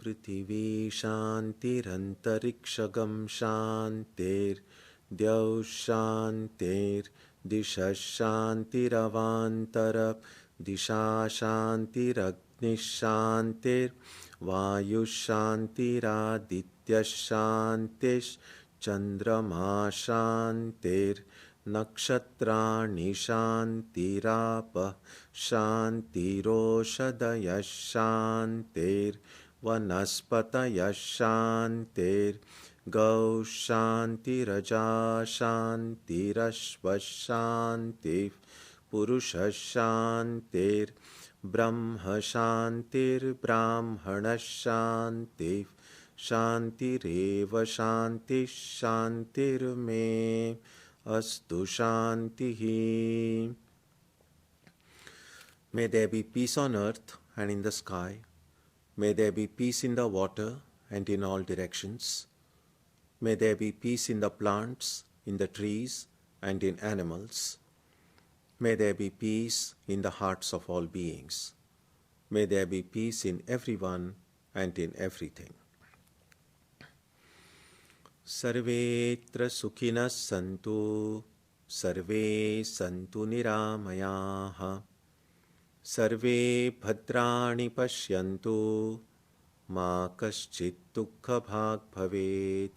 पृथिवी शान्तिरन्तरिक्षगं शान्तिर्द्यौः शान्तिर्दिशः शान्तिरवान्तरदिशा शान्तिरग्निः शान्तिर्वायुः शान्तिरादित्यः शान्तिश्चन्द्रमा शान्तिर्नक्षत्राणि शान्तिरापः शान्तिरोषधयः शान्तिर्वनस्पतयः शान्तिर्गौः शान्तिरजा शान्तिरश्वः शान्तिः पुरुषः शान्तिर्ब्रह्म शान्तिर्ब्राह्मणः शान्तिः शान्तिरेव शान्तिः शान्तिर्मे अस्तु शान्तिः. May there be peace on earth and in the sky. May there be peace in the water and in all directions. May there be peace in the plants, in the trees, and in animals. May there be peace in the hearts of all beings. May there be peace in everyone and in everything. Sarvetra sukhinas santu, sarve santu niramayaha, sarve bhadrani pashyantu, ma kaschit dukkha bhag bhavet,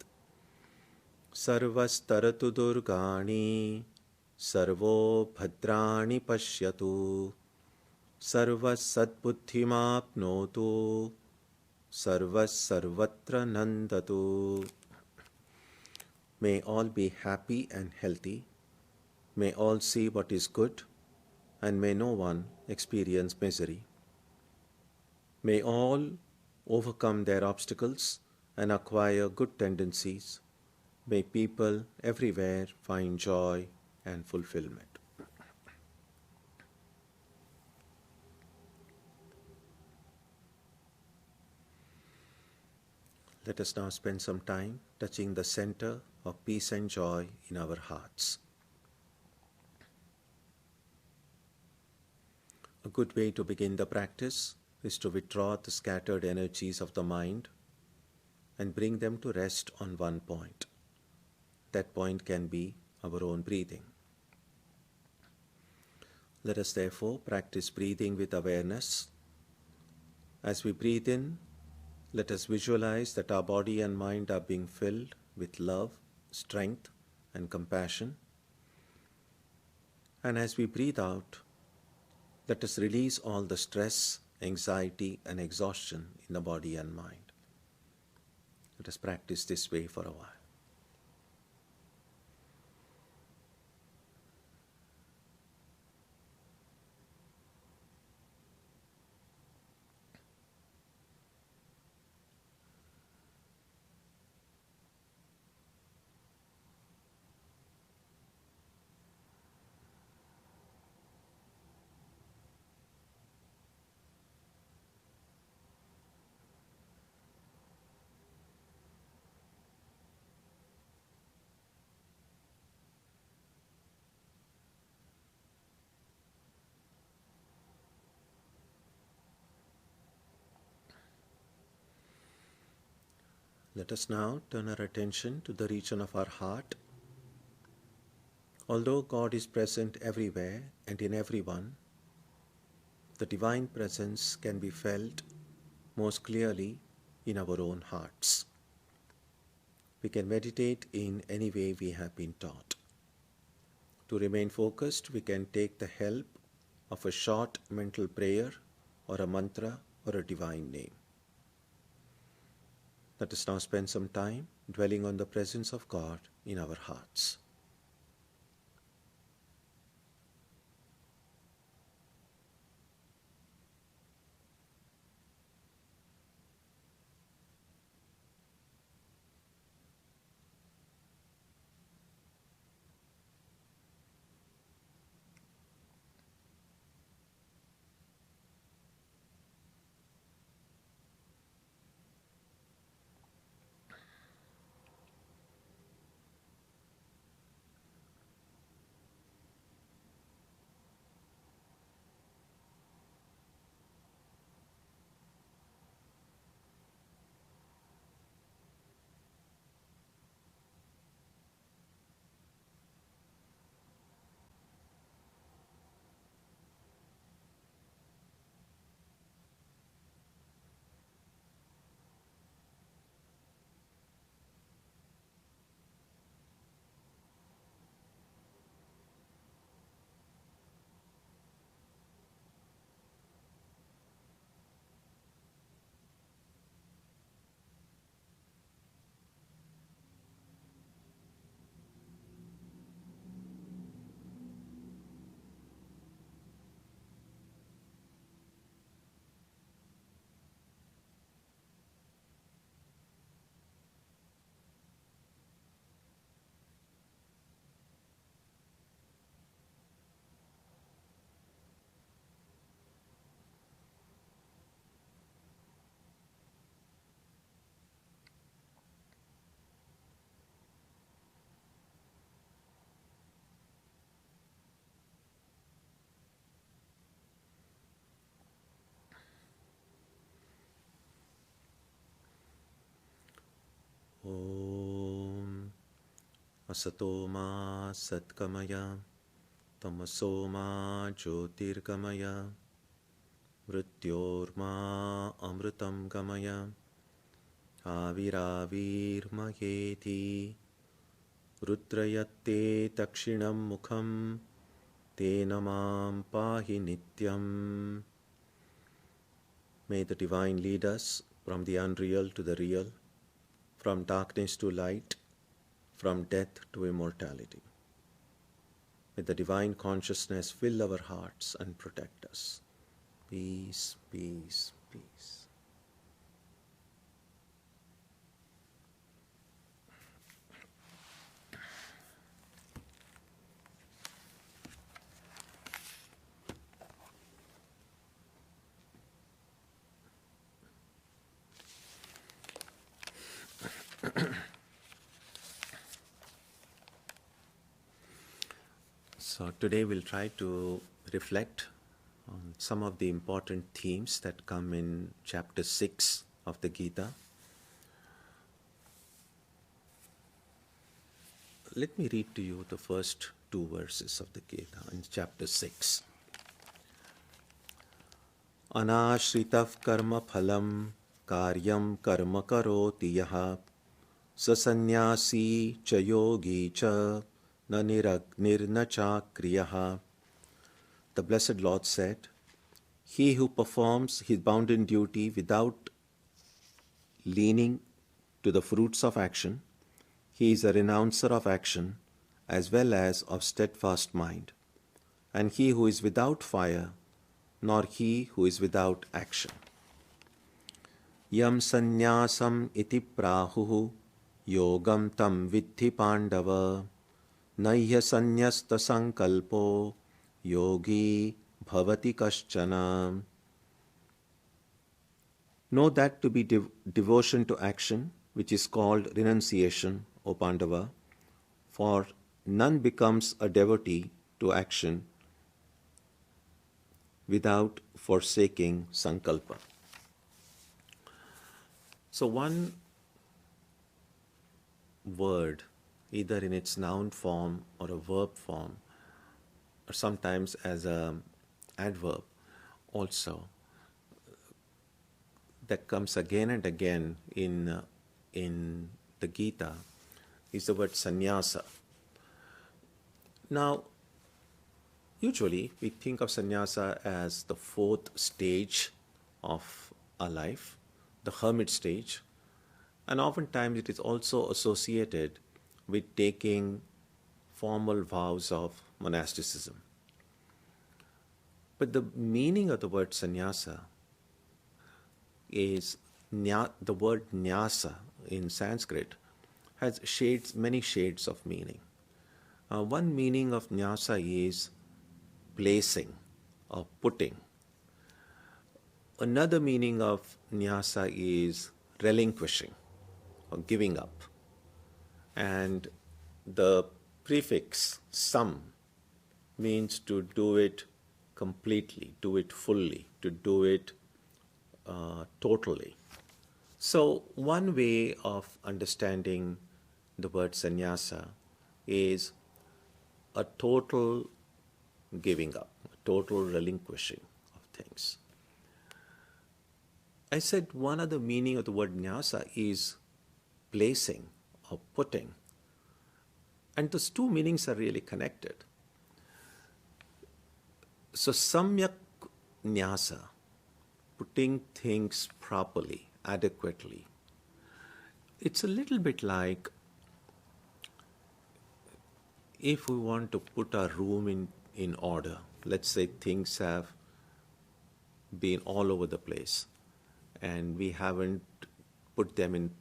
sarvastaratu durgani, sarvo bhadrani pashyatu, sarvasatbuddhimapnotu, sarvasarvatra nandatu. May all be happy and healthy. May all see what is good, and may no one experience misery. May all overcome their obstacles and acquire good tendencies. May people everywhere find joy and fulfillment. Let us now spend some time touching the center of peace and joy in our hearts. A good way to begin the practice is to withdraw the scattered energies of the mind and bring them to rest on one point. That point can be our own breathing. Let us therefore practice breathing with awareness. As we breathe in, let us visualize that our body and mind are being filled with love, strength, and compassion. And as we breathe out, let us release all the stress, anxiety, and exhaustion in the body and mind. Let us practice this way for a while. Let us now turn our attention to the region of our heart. Although God is present everywhere and in everyone, the divine presence can be felt most clearly in our own hearts. We can meditate in any way we have been taught. To remain focused, we can take the help of a short mental prayer or a mantra or a divine name. Let us now spend some time dwelling on the presence of God in our hearts. Asato ma satkamaya, tamaso ma jyotirgamaya, mrityorma amritam gamaya, aviravirmayeti, rudrayatte dakshinam mukham, tena mam pahi nityam. May the divine lead us from the unreal to the real, from darkness to light, from death to immortality. May the divine consciousness fill our hearts and protect us. Peace, peace, peace. So today we'll try to reflect on some of the important themes that come in chapter 6 of the Gita. Let me read to you the first two verses of the Gita in chapter 6. Anashritav karma phalam karyam karma karoti yaha sasannyasi cha yogi cha na niragnir na cha kriyaha. The Blessed Lord said, he who performs his bounden duty without leaning to the fruits of action, he is a renouncer of action as well as of steadfast mind. And he who is without fire, nor he who is without action. Yam sannyasam iti prahuhu yogam tam vidhi pandava nayya sannyasta sankalpo yogi bhavati kaschana. Know that to be devotion to action, which is called renunciation, O Pandava, for none becomes a devotee to action without forsaking sankalpa. So one word, either in its noun form or a verb form, or sometimes as an adverb also, that comes again and again in the Gita, is the word sannyasa. Now, usually we think of sannyasa as the fourth stage of our life, the hermit stage, and oftentimes it is also associated with taking formal vows of monasticism. But the meaning of the word sannyasa is the word nyasa in Sanskrit has many shades of meaning. One meaning of nyasa is placing or putting. Another meaning of nyasa is relinquishing or giving up. And the prefix sam means to do it completely, do it fully, to do it totally. So one way of understanding the word sannyasa is a total giving up, a total relinquishing of things. I said one other meaning of the word nyasa is placing or putting. And those two meanings are really connected. So samyak nyasa, putting things properly, adequately. It's a little bit like if we want to put our room in order. Let's say things have been all over the place and we haven't put them in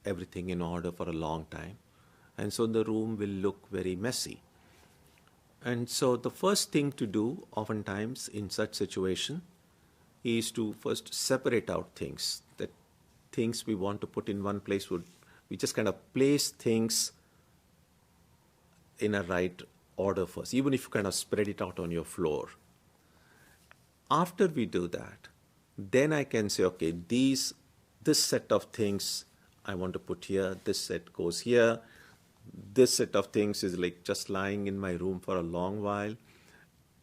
everything in order for a long time. And so the room will look very messy. And so the first thing to do oftentimes in such situation is to first separate out things. That things we want to put in one place, we just kind of place things in a right order first, even if you kind of spread it out on your floor. After we do that, then I can say, okay, this set of things I want to put here, this set goes here, this set of things is like just lying in my room for a long while,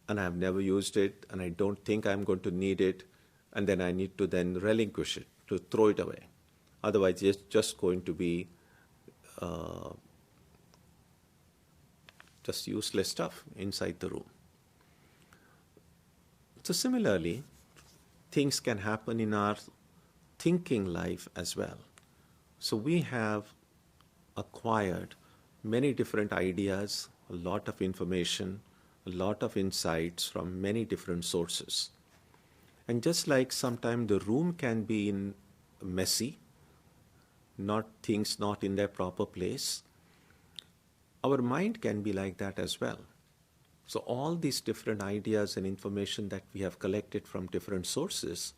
and I've never used it, and I don't think I'm going to need it, and then I need to then relinquish it, to throw it away. Otherwise, it's just going to be uh, just useless stuff inside the room. So similarly, things can happen in our thinking life as well. So we have acquired many different ideas, a lot of information, a lot of insights from many different sources. And just like sometimes the room can be messy, not things not in their proper place, our mind can be like that as well. So all these different ideas and information that we have collected from different sources,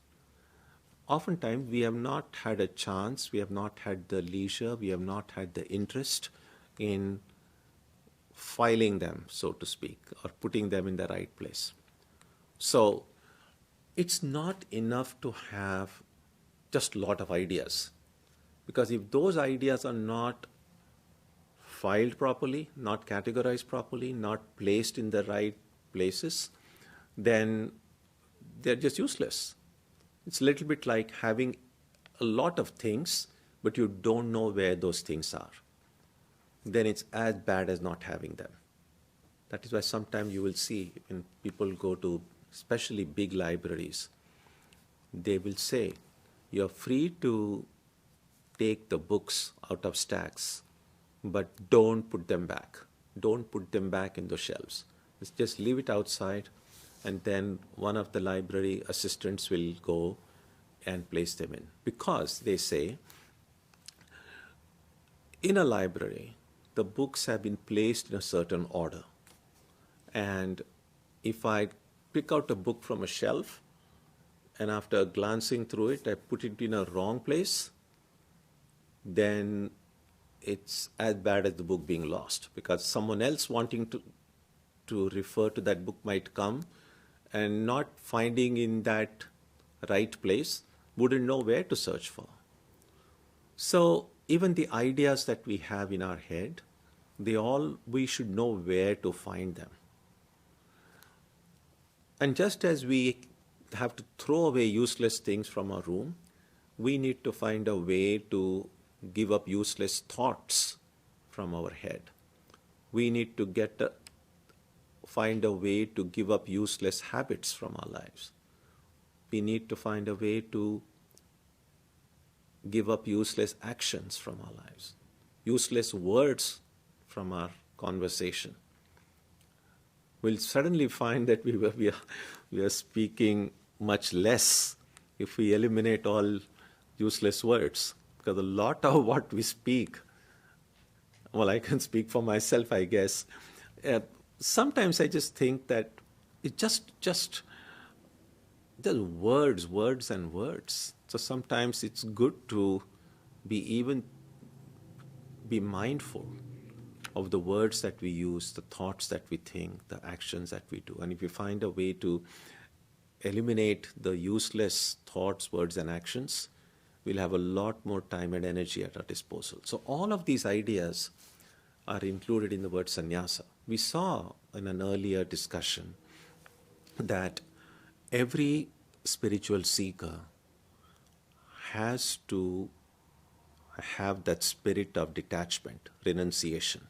oftentimes we have not had a chance, we have not had the leisure, we have not had the interest in filing them, so to speak, or putting them in the right place. So it's not enough to have just a lot of ideas, because if those ideas are not filed properly, not categorized properly, not placed in the right places, then they're just useless. It's a little bit like having a lot of things, but you don't know where those things are. Then it's as bad as not having them. That is why sometimes you will see when people go to especially big libraries, they will say, you're free to take the books out of stacks, but don't put them back. Don't put them back in the shelves. Just leave it outside, and then one of the library assistants will go and place them in. Because they say, in a library, the books have been placed in a certain order. And if I pick out a book from a shelf, and after glancing through it, I put it in a wrong place, then it's as bad as the book being lost, because someone else wanting to refer to that book might come and not finding in that right place, wouldn't know where to search for. So even the ideas that we have in our head, we should know where to find them. And just as we have to throw away useless things from our room, we need to find a way to give up useless thoughts from our head. We need to find a way to give up useless habits from our lives. We need to find a way to give up useless actions from our lives, useless words from our conversation. We'll suddenly find that we are speaking much less if we eliminate all useless words. Because a lot of what we speak, well, I can speak for myself, I guess. Sometimes I just think that it's just words and words. So sometimes it's good to be mindful of the words that we use, the thoughts that we think, the actions that we do. And if we find a way to eliminate the useless thoughts, words, and actions, we'll have a lot more time and energy at our disposal. So all of these ideas are included in the word sannyasa. We saw in an earlier discussion that every spiritual seeker has to have that spirit of detachment, renunciation.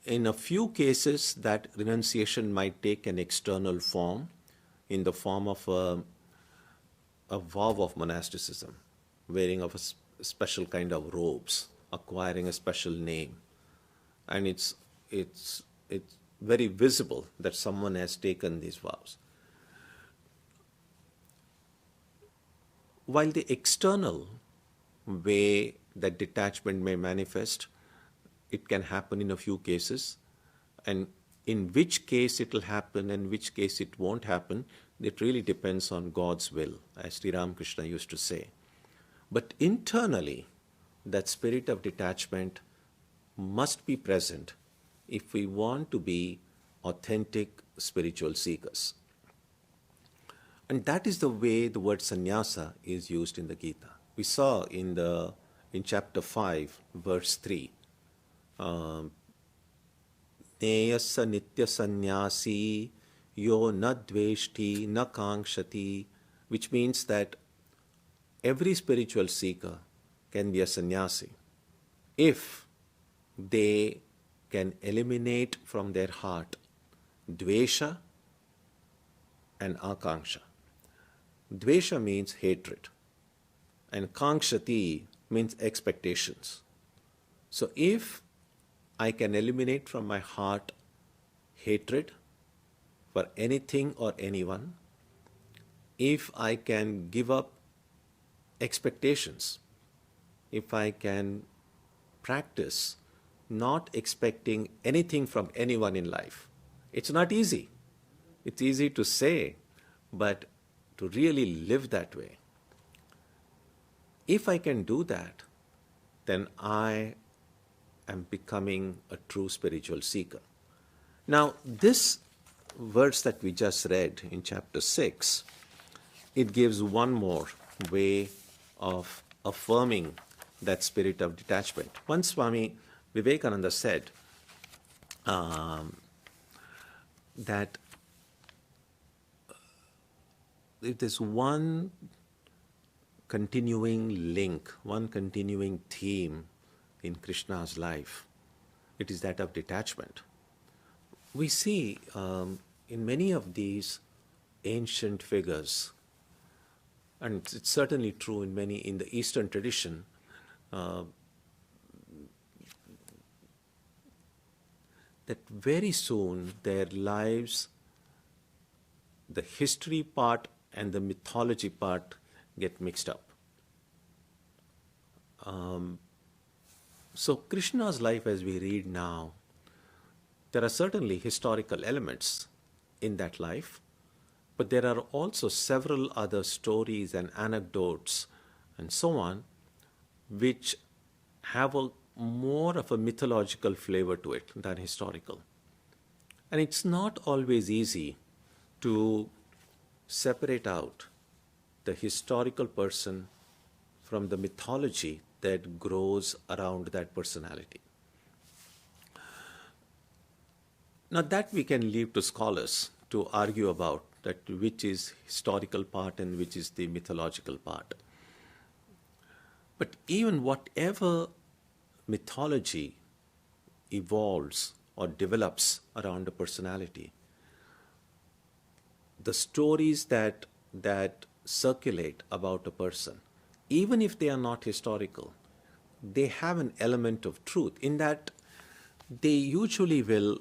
In a few cases, that renunciation might take an external form, in the form of a vow of monasticism, wearing of a special kind of robes, acquiring a special name. And it's very visible that someone has taken these vows. While the external way that detachment may manifest, it can happen in a few cases, and in which case it will happen and which case it won't happen, it really depends on God's will, as Sri Ramakrishna used to say. But internally, that spirit of detachment must be present if we want to be authentic spiritual seekers. And that is the way the word sannyasa is used in the Gita. We saw in the in chapter 5, verse 3. Um, Neyasa nitya sannyasi yo na dveshti na kankshati, which means that every spiritual seeker can be a sannyasi if they can eliminate from their heart dvesha and akanksha. Dvesha means hatred, and kankshati means expectations. So if I can eliminate from my heart hatred for anything or anyone, if I can give up expectations, if I can practice not expecting anything from anyone in life. It's not easy. It's easy to say, but to really live that way. If I can do that, then I am becoming a true spiritual seeker. Now, this verse that we just read in chapter 6, it gives one more way of affirming that spirit of detachment. Once Swami Vivekananda said that if there's one continuing link, one continuing theme in Krishna's life, it is that of detachment. We see in many of these ancient figures, and it's certainly true in many in the Eastern tradition, that very soon their lives, the history part and the mythology part get mixed up. So Krishna's life as we read now, there are certainly historical elements in that life, but there are also several other stories and anecdotes and so on which have more of a mythological flavor to it than historical. And it's not always easy to separate out the historical person from the mythology that grows around that personality. Now that we can leave to scholars to argue about that which is historical part and which is the mythological part. But even whatever mythology evolves or develops around a personality, the stories that circulate about a person, even if they are not historical, they have an element of truth in that they usually will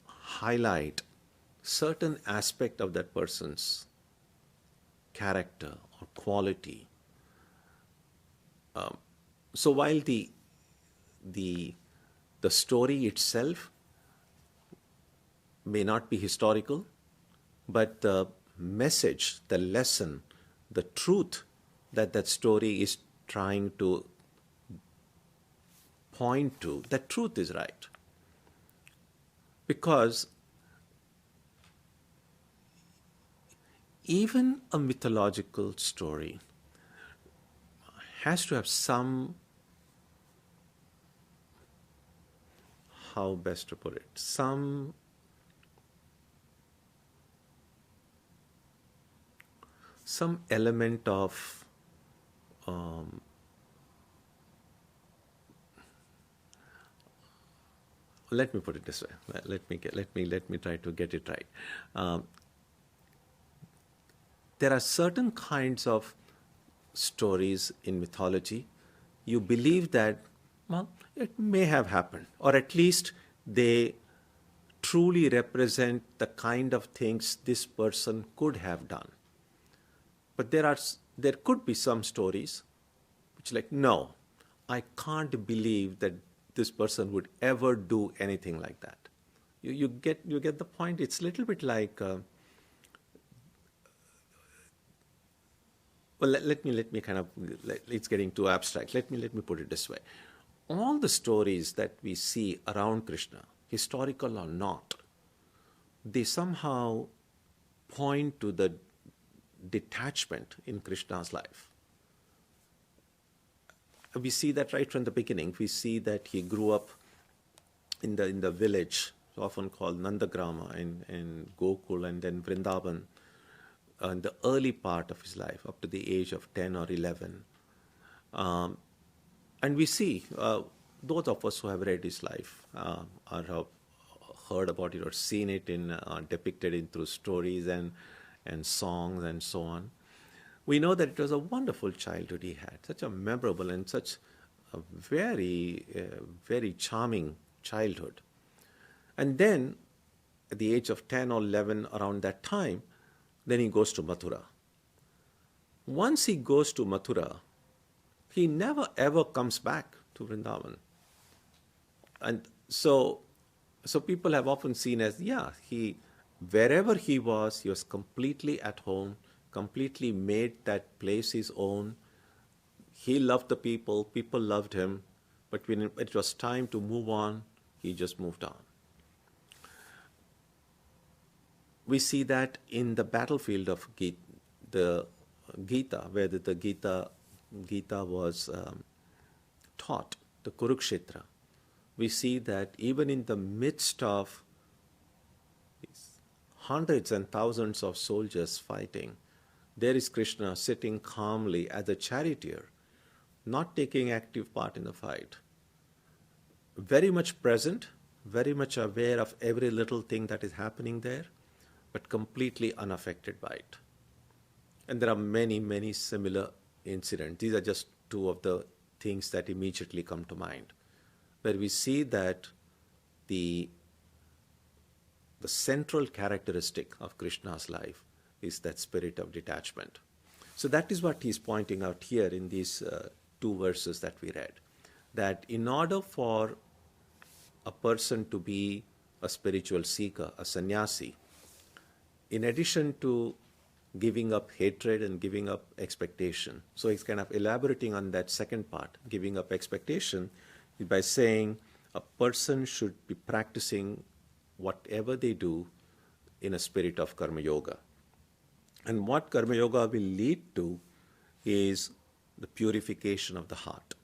highlight certain aspect of that person's character or quality. So while the story itself may not be historical, but the message, the lesson, the truth that story is trying to point to, that truth is right. Because even a mythological story has to have some, how best to put it, some element of let me put it this way. Let me try to get it right. There are certain kinds of stories in mythology. You believe that, well, it may have happened, or at least they truly represent the kind of things this person could have done. But there could be some stories which, like, no, I can't believe that this person would ever do anything like that. You get the point. It's a little bit like well, let me kind of, it's getting too abstract. Let me put it this way. All the stories that we see around Krishna, historical or not, they somehow point to the detachment in Krishna's life. we see that right from the beginning. We see that he grew up in the village, often called Nandagrama, in Gokul and then Vrindavan, in the early part of his life, up to the age of 10 or 11. And we see, those of us who have read his life or have heard about it or seen it depicted in through stories and songs and so on, we know that it was a wonderful childhood he had, such a memorable and such a very charming childhood. And then, at the age of 10 or 11, around that time, then he goes to Mathura. Once he goes to Mathura, he never ever comes back to Vrindavan. And so people have often seen as, wherever he was completely at home, completely made that place his own. He loved the people loved him, but when it was time to move on, he just moved on. We see that in the battlefield of the Gita, where the Gita was taught, the Kurukshetra. We see that even in the midst of hundreds and thousands of soldiers fighting, there is Krishna sitting calmly as a charioteer, not taking active part in the fight. Very much present, very much aware of every little thing that is happening there, but completely unaffected by it. And there are many, many similar incidents. These are just two of the things that immediately come to mind, where we see that the central characteristic of Krishna's life is that spirit of detachment. So that is what he's pointing out here in these two verses that we read, that in order for a person to be a spiritual seeker, a sannyasi, in addition to giving up hatred and giving up expectation. So he's kind of elaborating on that second part, giving up expectation, by saying a person should be practicing whatever they do in a spirit of karma yoga. And what karma yoga will lead to is the purification of the heart.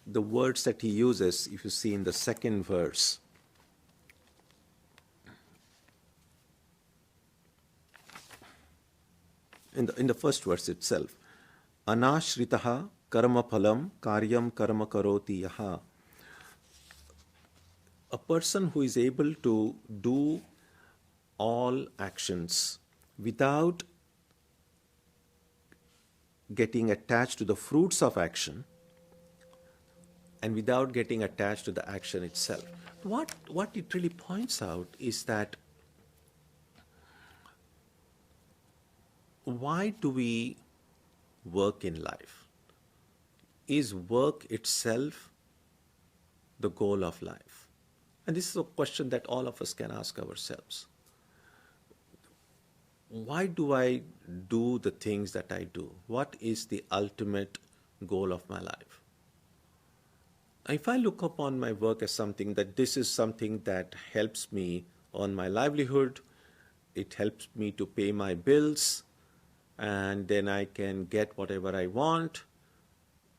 The words that he uses, if you see in the second verse, in the first verse itself, anashritaha karma phalam karyam karma karoti yaha. A person who is able to do all actions without getting attached to the fruits of action and without getting attached to the action itself. What it really points out is that why do we work in life? Is work itself the goal of life? And this is a question that all of us can ask ourselves. Why do I do the things that I do? What is the ultimate goal of my life? If I look upon my work as something that this is something that helps me earn my livelihood, it helps me to pay my bills, and then I can get whatever I want,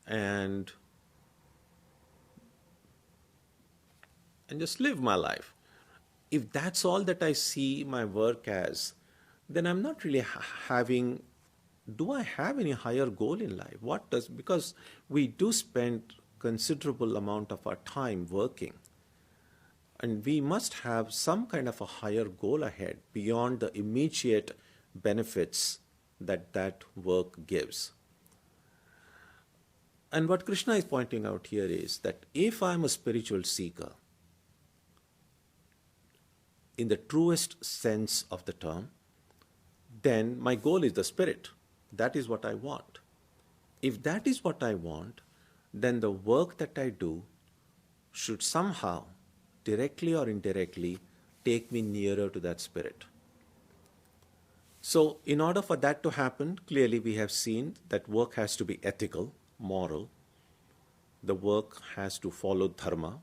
and just live my life. If that's all that I see my work as, then I'm not really do I have any higher goal in life? Because we do spend considerable amount of our time working, and we must have some kind of a higher goal ahead beyond the immediate benefits that work gives. And what Krishna is pointing out here is that if I'm a spiritual seeker, in the truest sense of the term, then my goal is the spirit. That is what I want. If that is what I want, then the work that I do should somehow, directly or indirectly, take me nearer to that spirit. So in order for that to happen, clearly we have seen that work has to be ethical, moral. The work has to follow dharma.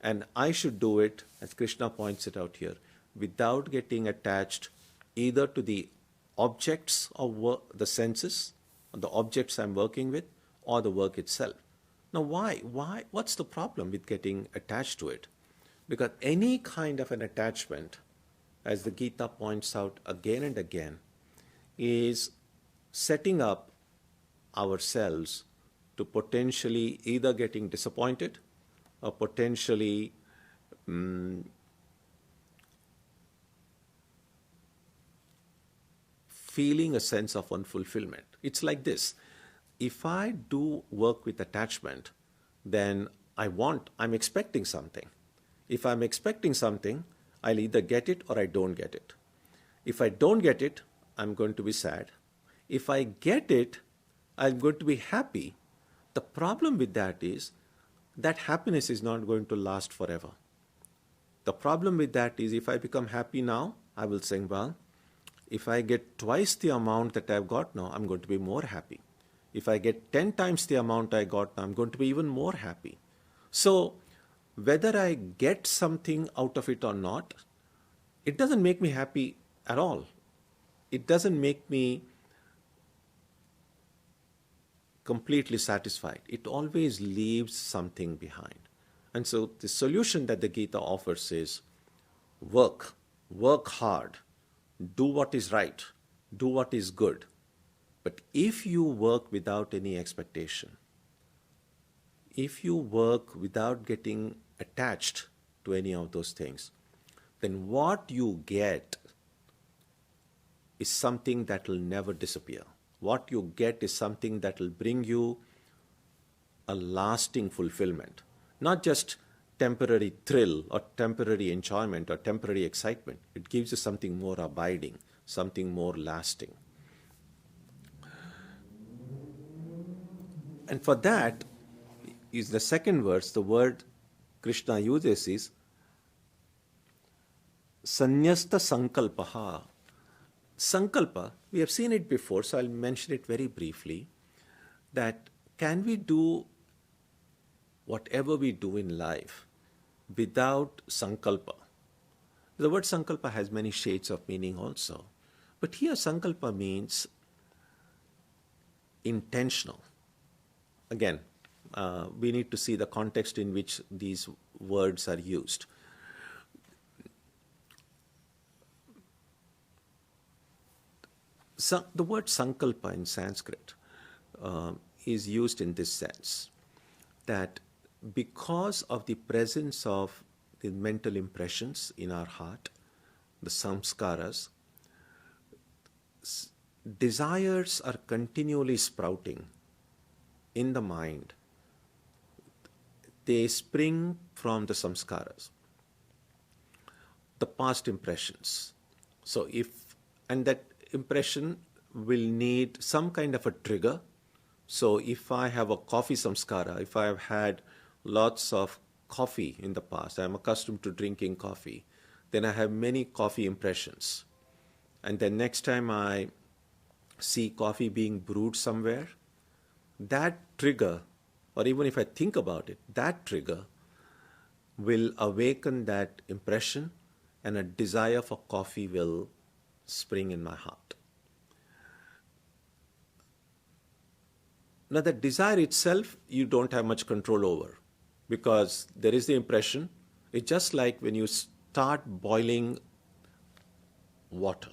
And I should do it, as Krishna points it out here, without getting attached either to the objects of work, the senses, the objects I'm working with, or the work itself. Now, why? What's the problem with getting attached to it? Because any kind of an attachment, as the Gita points out again and again, is setting up ourselves to potentially either getting disappointed or potentially feeling a sense of unfulfillment. It's like this. If I do work with attachment, then I'm expecting something. If I'm expecting something, I'll either get it or I don't get it. If I don't get it, I'm going to be sad. If I get it, I'm going to be happy. The problem with that is that happiness is not going to last forever. The problem with that is if I become happy now, I will think, well, if I get twice the amount that I've got now, I'm going to be more happy. If I get 10 times the amount I got now, I'm going to be even more happy. So whether I get something out of it or not, it doesn't make me happy at all. It doesn't make me completely satisfied. It always leaves something behind. And so the solution that the Gita offers is work hard, do what is right, do what is good. But if you work without any expectation, if you work without getting attached to any of those things, then what you get is something that will never disappear. What you get is something that will bring you a lasting fulfillment, not just temporary thrill or temporary enjoyment or temporary excitement. It gives you something more abiding, something more lasting. And for that is the second verse, the word Krishna uses is Sanyasta Sankalpaha. Sankalpa, we have seen it before, so I'll mention it very briefly, that can we do whatever we do in life without sankalpa? The word sankalpa has many shades of meaning also. But here sankalpa means intentional. Again, we need to see the context in which these words are used. So, the word sankalpa in Sanskrit is used in this sense, that because of the presence of the mental impressions in our heart, the samskaras, desires are continually sprouting in the mind. They spring from the samskaras, the past impressions. So and that impression will need some kind of a trigger. So if I have a coffee samskara, if I have had lots of coffee in the past, I'm accustomed to drinking coffee, then I have many coffee impressions. And then next time I see coffee being brewed somewhere, that trigger, or even if I think about it, that trigger will awaken that impression, and a desire for coffee will spring in my heart. Now that desire itself, you don't have much control over, because there is the impression. It's just like when you start boiling water.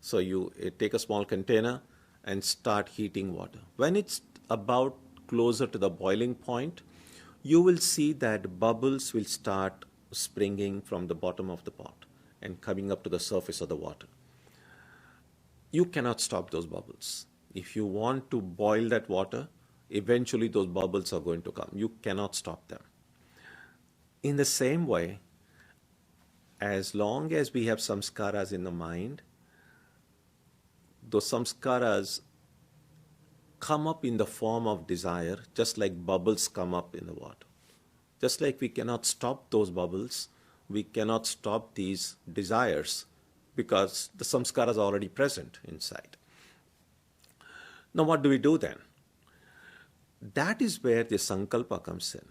So you take a small container and start heating water. When it's about closer to the boiling point, you will see that bubbles will start springing from the bottom of the pot and coming up to the surface of the water. You cannot stop those bubbles. If you want to boil that water, eventually those bubbles are going to come. You cannot stop them. In the same way, as long as we have samskaras in the mind, those samskaras come up in the form of desire, just like bubbles come up in the water. Just like we cannot stop those bubbles, we cannot stop these desires, because the samskaras are already present inside. Now what do we do then? That is where the sankalpa comes in.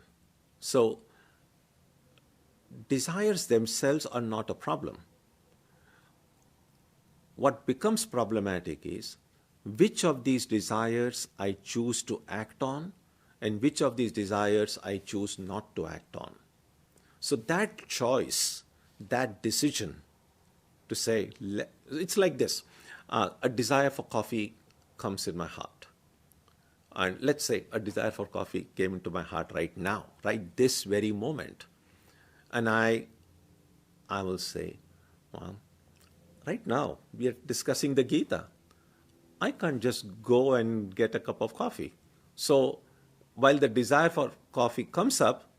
So desires themselves are not a problem. what becomes problematic is which of these desires I choose to act on and which of these desires I choose not to act on. So that choice, that decision to say, it's like this. A desire for coffee comes in my heart. And let's say a desire for coffee came into my heart right now, right this very moment. And I will say, well, right now we are discussing the Gita. I can't just go and get a cup of coffee. So while the desire for coffee comes up,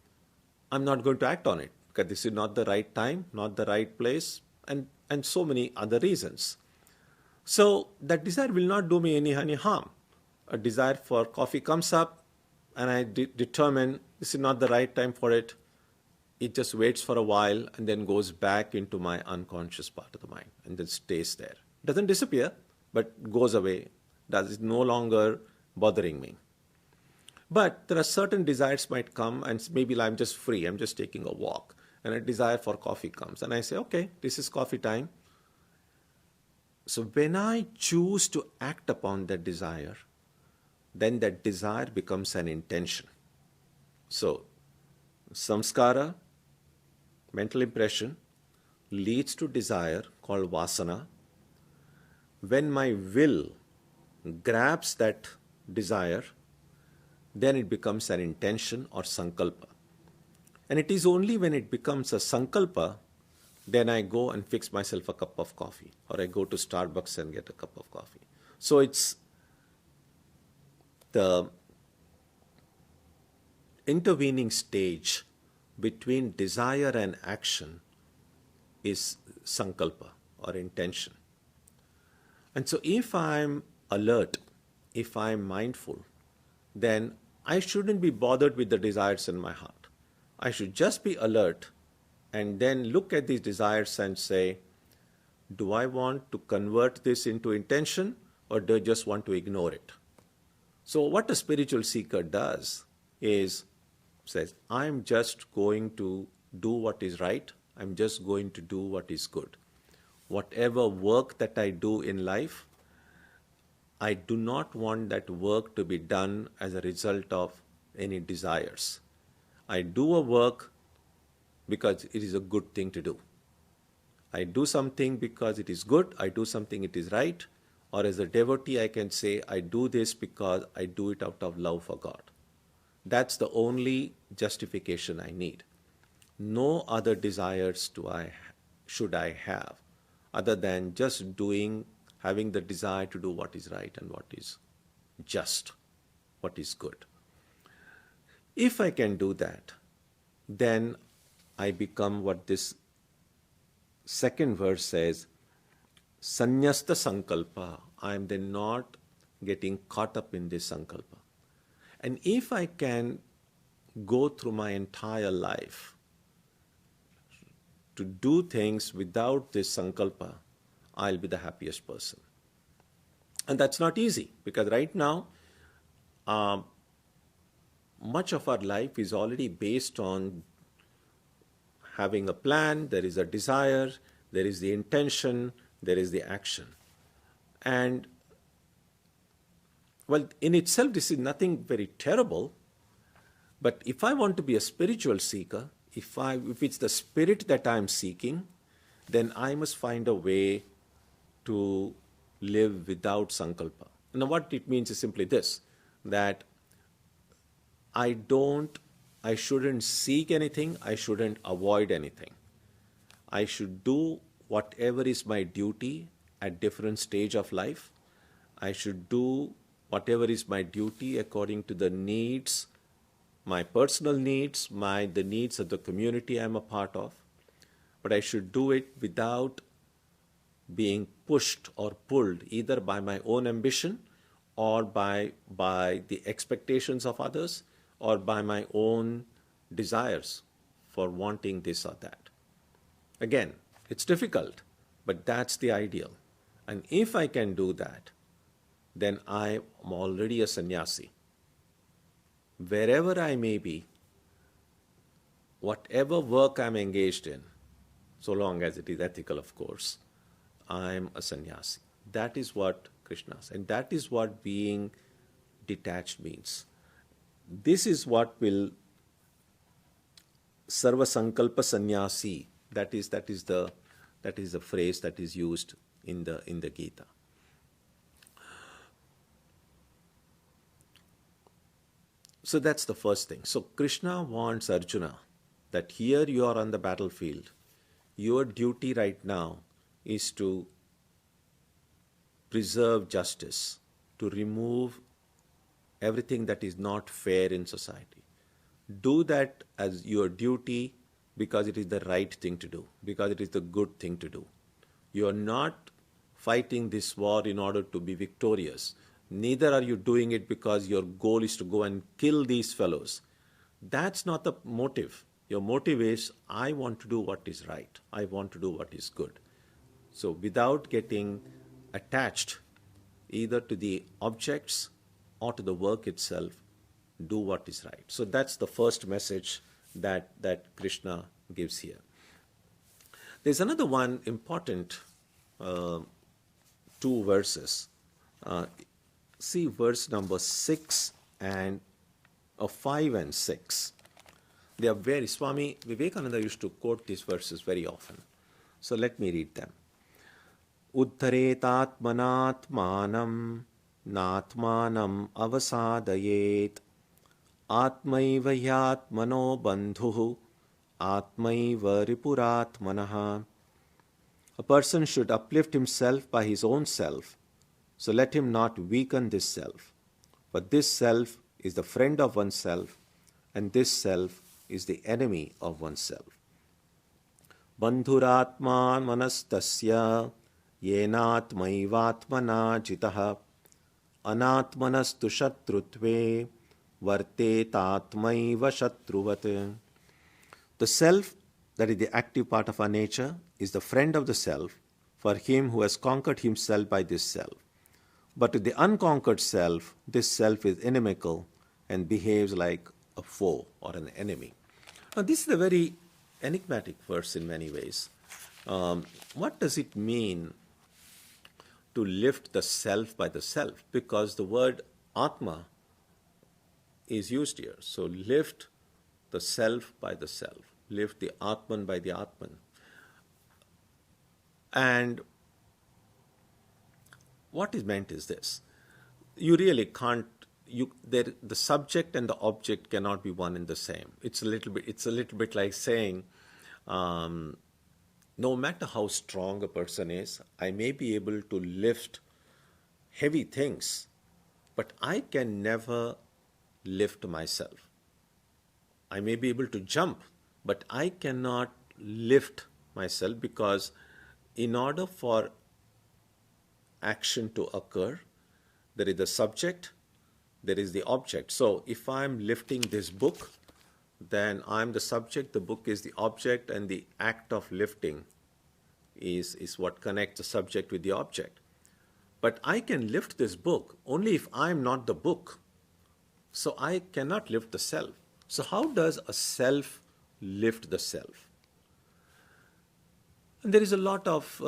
I'm not going to act on it because this is not the right time, not the right place, and so many other reasons. So that desire will not do me any harm. A desire for coffee comes up and I determine this is not the right time for it. It just waits for a while and then goes back into my unconscious part of the mind and then stays there. Doesn't disappear, but goes away. Is no longer bothering me. But there are certain desires might come and maybe I'm just free, I'm just taking a walk and a desire for coffee comes and I say, okay, this is coffee time. So when I choose to act upon that desire, then that desire becomes an intention. So samskara, mental impression, leads to desire called vasana. When my will grabs that desire, then it becomes an intention or sankalpa. And it is only when it becomes a sankalpa, then I go and fix myself a cup of coffee, or I go to Starbucks and get a cup of coffee. So it's the intervening stage between desire and action is sankalpa or intention. And so if I'm alert, if I'm mindful, then I shouldn't be bothered with the desires in my heart. I should just be alert and then look at these desires and say, do I want to convert this into intention or do I just want to ignore it? So what a spiritual seeker does is says, I'm just going to do what is right. I'm just going to do what is good. Whatever work that I do in life, I do not want that work to be done as a result of any desires. I do a work because it is a good thing to do. I do something because it is good, I do something it is right, or as a devotee I can say I do this because I do it out of love for God. That's the only justification I need. No other desires should I have other than just having the desire to do what is right and what is just, what is good. If I can do that, then I become what this second verse says, Sanyasta Sankalpa. I am then not getting caught up in this Sankalpa. And if I can go through my entire life to do things without this Sankalpa, I'll be the happiest person. And that's not easy because right now, much of our life is already based on having a plan, there is a desire, there is the intention, there is the action. And well, in itself, this is nothing very terrible. But if I want to be a spiritual seeker, if it's the spirit that I'm seeking, then I must find a way to live without sankalpa. Now, what it means is simply this, that I shouldn't seek anything, I shouldn't avoid anything. I should do whatever is my duty at different stage of life. I should do whatever is my duty according to the needs, my personal needs, the needs of the community I'm a part of. But I should do it without being pushed or pulled either by my own ambition or by the expectations of others or by my own desires for wanting this or that. Again, it's difficult, but that's the ideal. And if I can do that, then I am already a sannyasi. Wherever I may be, whatever work I'm engaged in, so long as it is ethical, of course, I'm a sannyasi. That is what Krishna said. And that is what being detached means. This is what will Sarva Sankalpa Sannyasi. That is the phrase that is used in the Gita. So that's the first thing. So Krishna wants Arjuna that here you are on the battlefield. Your duty right now is to preserve justice, to remove everything that is not fair in society. Do that as your duty because it is the right thing to do, because it is the good thing to do. You are not fighting this war in order to be victorious. Neither are you doing it because your goal is to go and kill these fellows. That's not the motive. Your motive is, I want to do what is right. I want to do what is good. So without getting attached either to the objects or to the work itself, do what is right. So that's the first message that Krishna gives here. There's another one important two verses. See verse number 6 and 5 and 6. They are very, Swami Vivekananda used to quote these verses very often. So let me read them. Uddharetatmanatmanam natmanam avasadayet atmaiva yatmano bandhuhu atmaiva ripuratmanaha. A person should uplift himself by his own self, so let him not weaken this self. For this self is the friend of oneself, and this self is the enemy of oneself. Bandhuratma manastasya yenatmaivatmana jitaha anatmanastu shatrutve vartetatmaiva shatruvat. The self, that is the active part of our nature, is the friend of the self for him who has conquered himself by this self. But to the unconquered self, this self is inimical and behaves like a foe or an enemy. Now, this is a very enigmatic verse in many ways. What does it mean to lift the self by the self? Because the word Atma is used here. So lift the self by the self. Lift the Atman by the Atman. And what is meant is this. You really can't, the subject and the object cannot be one and the same. It's a little bit like saying, no matter how strong a person is, I may be able to lift heavy things, but I can never lift myself. I may be able to jump, but I cannot lift myself, because in order for action to occur, there is the subject, there is the object. So if I'm lifting this book, then I'm the subject, the book is the object, and the act of lifting is what connects the subject with the object. But I can lift this book only if I'm not the book. So I cannot lift the self. So how does a self lift the self? And there is a lot of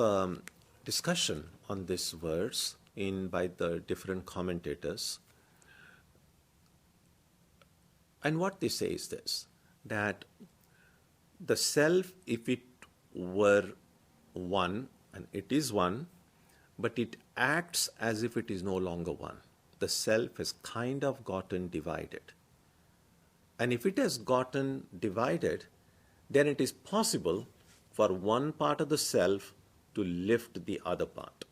discussion on this verse by the different commentators. And what they say is this, that the self, if it were one, and it is one, but it acts as if it is no longer one. The self has kind of gotten divided. And if it has gotten divided, then it is possible for one part of the self to lift the other part.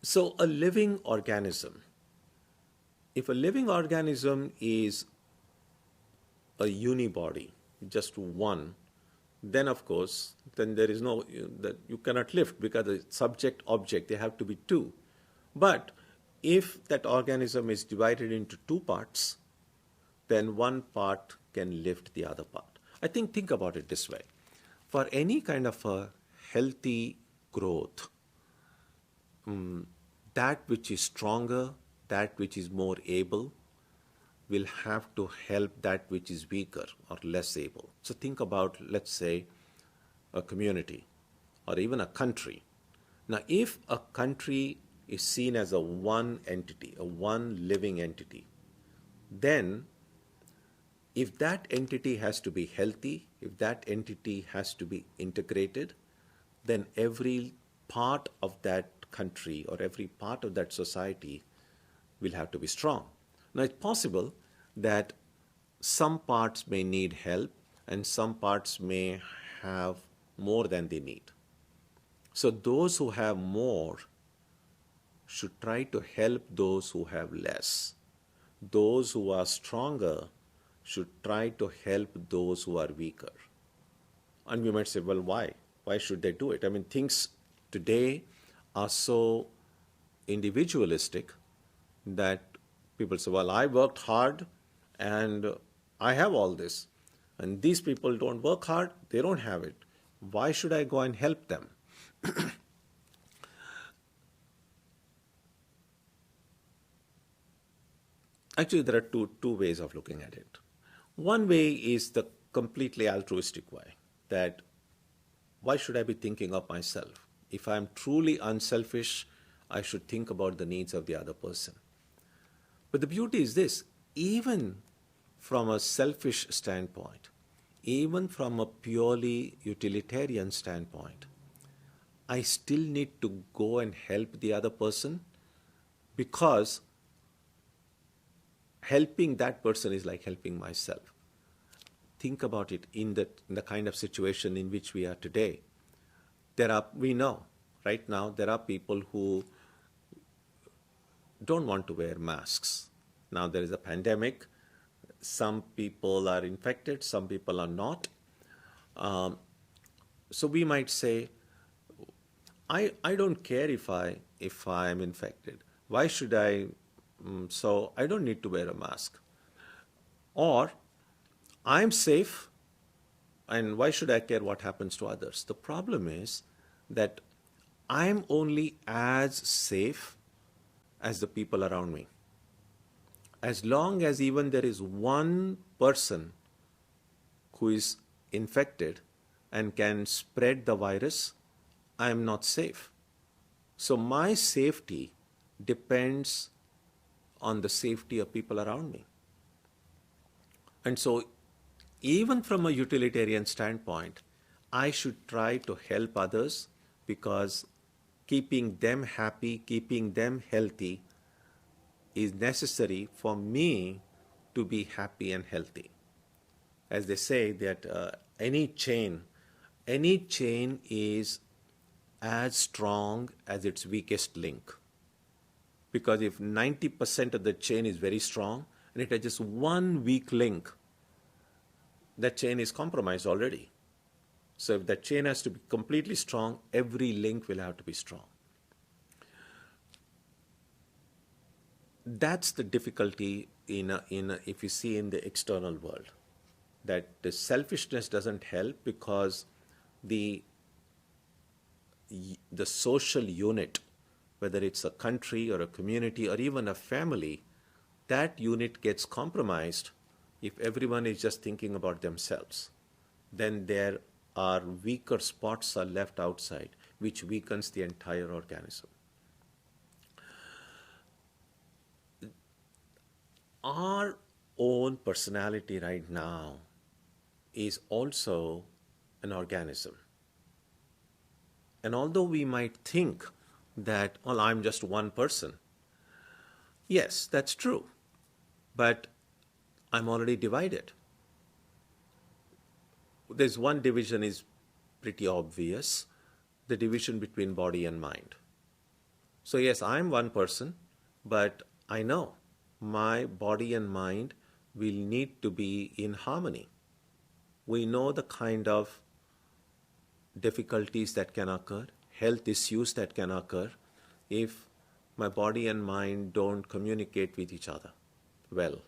So a living organism, if a living organism is a unibody, just one, then of course, then there is no, that you cannot lift, because the subject, object, they have to be two. But if that organism is divided into two parts, then one part can lift the other part. I think about it this way. For any kind of a healthy growth, that which is stronger, that which is more able, will have to help that which is weaker or less able. So think about, let's say, a community, or even a country. Now, if a country is seen as a one entity, a one living entity, then if that entity has to be healthy, if that entity has to be integrated, then every part of that country or every part of that society will have to be strong. Now, it's possible that some parts may need help and some parts may have more than they need. So those who have more should try to help those who have less. Those who are stronger should try to help those who are weaker. And we might say, well, why? Why should they do it? I mean, things today are so individualistic that people say, well, I worked hard and I have all this. And these people don't work hard, they don't have it. Why should I go and help them? Actually, there are two ways of looking at it. One way is the completely altruistic way, that why should I be thinking of myself? If I'm truly unselfish, I should think about the needs of the other person. But the beauty is this, even from a selfish standpoint, even from a purely utilitarian standpoint, I still need to go and help the other person, because helping that person is like helping myself. Think about it in the kind of situation in which we are today. We know right now there are people who don't want to wear masks. Now there is a pandemic. Some people are infected, some people are not. So we might say, I don't care if I am infected. Why should I? So I don't need to wear a mask. Or I'm safe, and why should I care what happens to others? The problem is that I'm only as safe as the people around me. As long as even there is one person who is infected and can spread the virus, I am not safe. So my safety depends on the safety of people around me. And so even from a utilitarian standpoint, I should try to help others, because keeping them happy, keeping them healthy is necessary for me to be happy and healthy. As they say that any chain is as strong as its weakest link. Because if 90% of the chain is very strong and it has just one weak link, that chain is compromised already. So if that chain has to be completely strong, every link will have to be strong. That's the difficulty if you see in the external world, that the selfishness doesn't help, because the social unit, whether it's a country or a community or even a family, that unit gets compromised if everyone is just thinking about themselves. Then there are weaker spots are left outside, which weakens the entire organism. Our own personality right now is also an organism. And although we might think that, well, I'm just one person, yes, that's true, but I'm already divided. There's one division is pretty obvious, the division between body and mind. So yes, I'm one person, but I know my body and mind will need to be in harmony. We know the kind of difficulties that can occur, health issues that can occur if my body and mind don't communicate with each other well.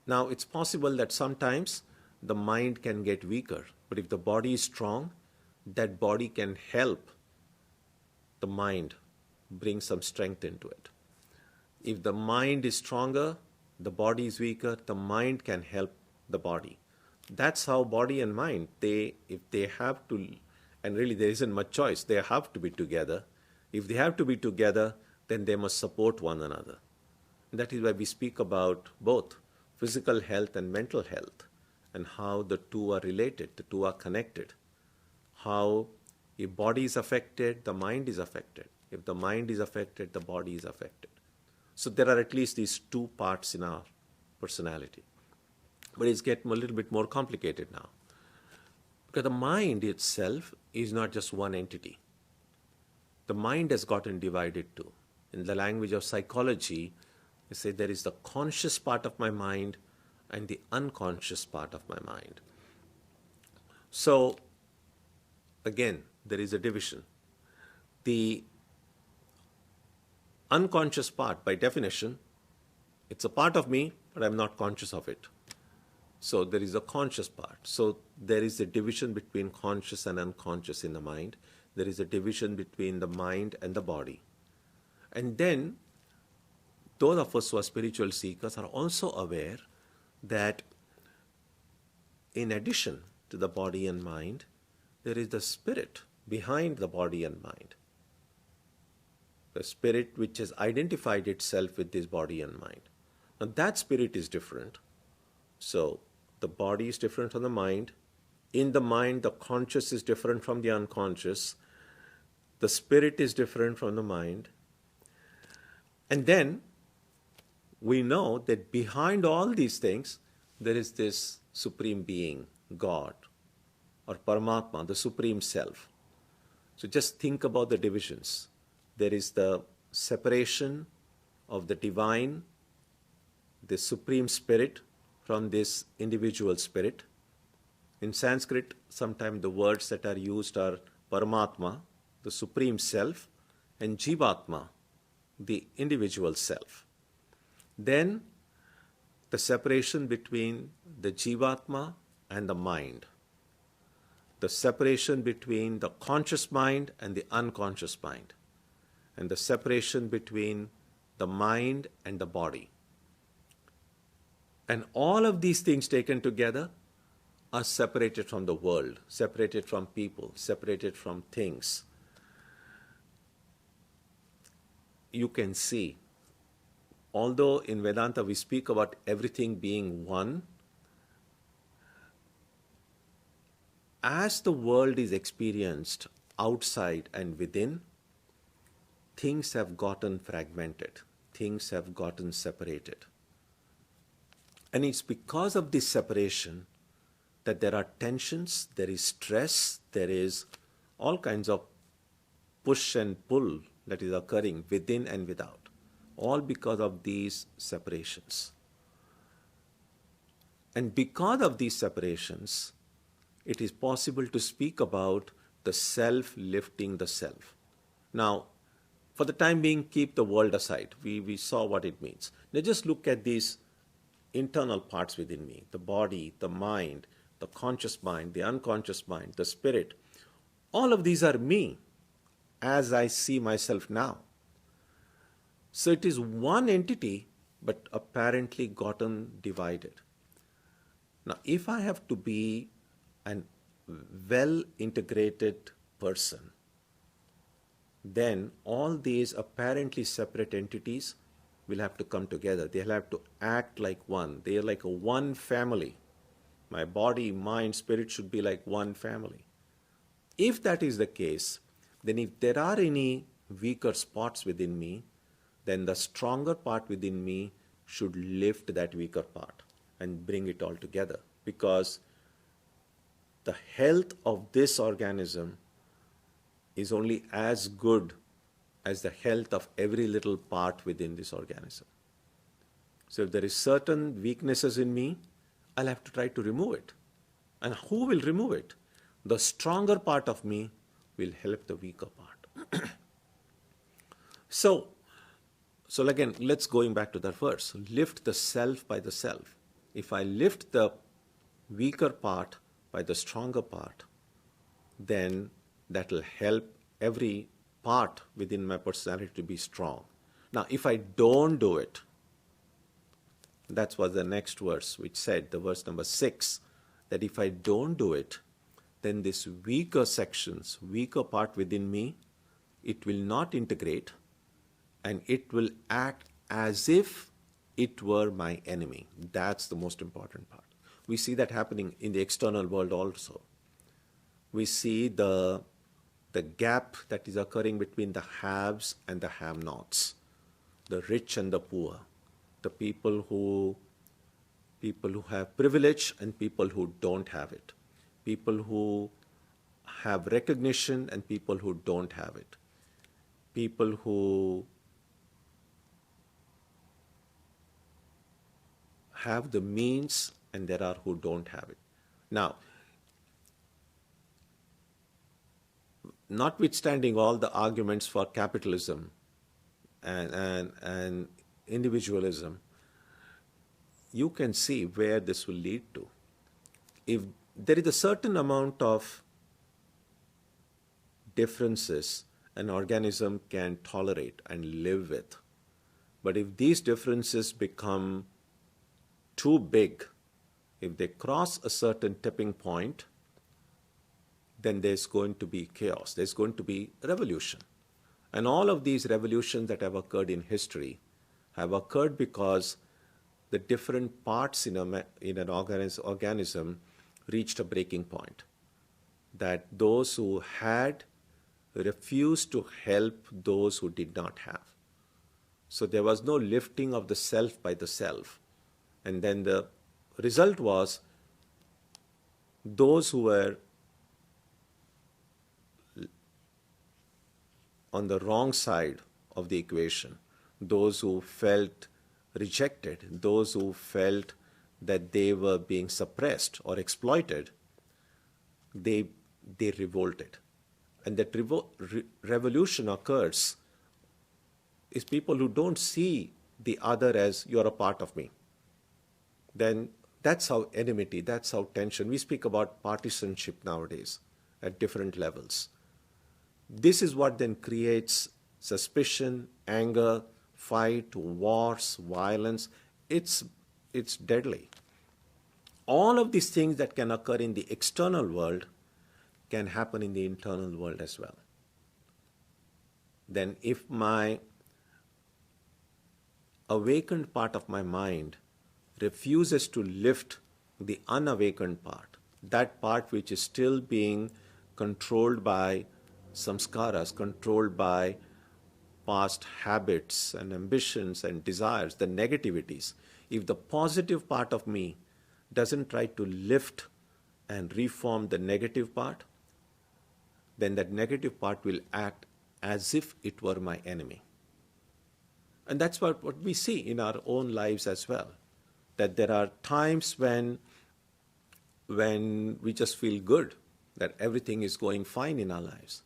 Now, it's possible that sometimes the mind can get weaker, but if the body is strong, that body can help the mind bring some strength into it. If the mind is stronger, the body is weaker, the mind can help the body. That's how body and mind, if they have to, and really there isn't much choice, they have to be together. If they have to be together, then they must support one another. And that is why we speak about both physical health and mental health, and how the two are related, the two are connected. How if body is affected, the mind is affected. If the mind is affected, the body is affected. So there are at least these two parts in our personality. But it's getting a little bit more complicated now. Because the mind itself is not just one entity. The mind has gotten divided too. In the language of psychology, they say there is the conscious part of my mind and the unconscious part of my mind. So, again, there is a division. The unconscious part, by definition, it's a part of me, but I'm not conscious of it. So there is a conscious part. So there is a division between conscious and unconscious in the mind. There is a division between the mind and the body. And then those of us who are spiritual seekers are also aware that in addition to the body and mind, there is the spirit behind the body and mind. The spirit which has identified itself with this body and mind. Now that spirit is different. So the body is different from the mind. In the mind, the conscious is different from the unconscious. The spirit is different from the mind. And then we know that behind all these things, there is this supreme being, God, or Paramatma, the supreme self. So just think about the divisions. There is the separation of the divine, the supreme spirit, from this individual spirit. In Sanskrit, sometimes the words that are used are Paramatma, the supreme self, and Jivatma, the individual self. Then the separation between the Jivatma and the mind. The separation between the conscious mind and the unconscious mind. And the separation between the mind and the body. And all of these things taken together are separated from the world, separated from people, separated from things. You can see, although in Vedanta we speak about everything being one, as the world is experienced outside and within, things have gotten fragmented, things have gotten separated. And it's because of this separation that there are tensions, there is stress, there is all kinds of push and pull that is occurring within and without, all because of these separations. And because of these separations, it is possible to speak about the self lifting the self. Now, for the time being, keep the world aside. We saw what it means. Now just look at these internal parts within me, the body, the mind, the conscious mind, the unconscious mind, the spirit. All of these are me as I see myself now. So it is one entity, but apparently gotten divided. Now, if I have to be a well integrated person, then all these apparently separate entities will have to come together. They'll have to act like one. They are like a one family. My body, mind, spirit should be like one family. If that is the case, then if there are any weaker spots within me, then the stronger part within me should lift that weaker part and bring it all together. Because the health of this organism is only as good as the health of every little part within this organism. So if there is certain weaknesses in me, I'll have to try to remove it. And who will remove it? The stronger part of me will help the weaker part. So again, let's going back to that verse. Lift the self by the self. If I lift the weaker part by the stronger part, then that will help every part within my personality to be strong. Now, if I don't do it, that's what the next verse which said, the verse number 6, that if I don't do it, then this weaker sections, weaker part within me, it will not integrate and it will act as if it were my enemy. That's the most important part. We see that happening in the external world also. We see the gap that is occurring between the haves and the have-nots, the rich and the poor, the people who have privilege and people who don't have it, people who have recognition and people who don't have it, people who have the means and there are who don't have it. Now, notwithstanding all the arguments for capitalism and individualism, you can see where this will lead to. If there is a certain amount of differences an organism can tolerate and live with, but if these differences become too big, if they cross a certain tipping point, then there's going to be chaos. There's going to be revolution. And all of these revolutions that have occurred in history have occurred because the different parts in an organism reached a breaking point. That those who had refused to help those who did not have. So there was no lifting of the self by the self. And then the result was those who were on the wrong side of the equation, those who felt rejected, those who felt that they were being suppressed or exploited, they revolted. And that revolution occurs is people who don't see the other as you're a part of me. Then that's how enmity, that's how tension. We speak about partisanship nowadays at different levels. This is what then creates suspicion, anger, fight, wars, violence. It's deadly. All of these things that can occur in the external world can happen in the internal world as well. Then if my awakened part of my mind refuses to lift the unawakened part, that part which is still being controlled by samskaras, controlled by past habits and ambitions and desires, the negativities, if the positive part of me doesn't try to lift and reform the negative part, then that negative part will act as if it were my enemy. And that's what we see in our own lives as well, that there are times when we just feel good, that everything is going fine in our lives.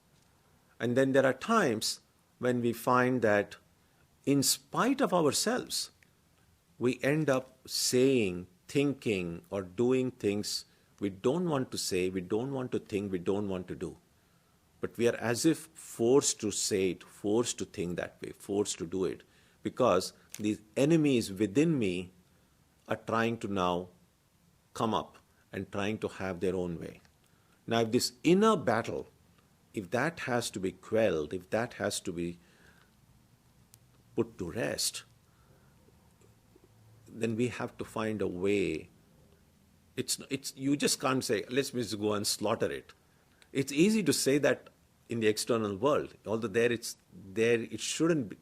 And then there are times when we find that in spite of ourselves, we end up saying, thinking, or doing things we don't want to say, we don't want to think, we don't want to do. But we are as if forced to say it, forced to think that way, forced to do it, because these enemies within me are trying to now come up and trying to have their own way. Now, if this inner battle, if that has to be quelled, if that has to be put to rest, then we have to find a way. You just can't say, let's just go and slaughter it. It's easy to say that in the external world, although it shouldn't be,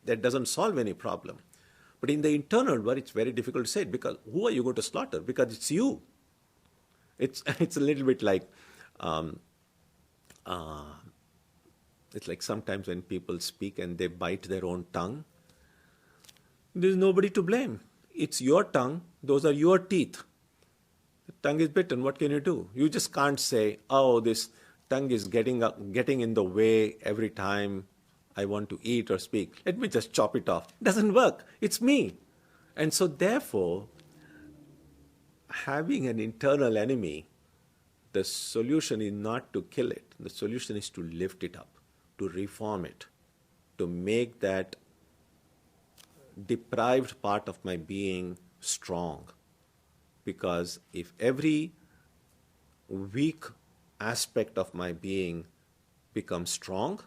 that doesn't solve any problem. But in the internal world, it's very difficult to say it, because who are you going to slaughter? Because it's you. It's a little bit like, it's like sometimes when people speak and they bite their own tongue, there's nobody to blame. It's your tongue. Those are your teeth. The tongue is bitten. What can you do? You just can't say, oh, this tongue is getting in the way every time I want to eat or speak. Let me just chop it off. It doesn't work. It's me. And so therefore, having an internal enemy, the solution is not to kill it. The solution is to lift it up, to reform it, to make that deprived part of my being strong. Because if every weak aspect of my being becomes strong,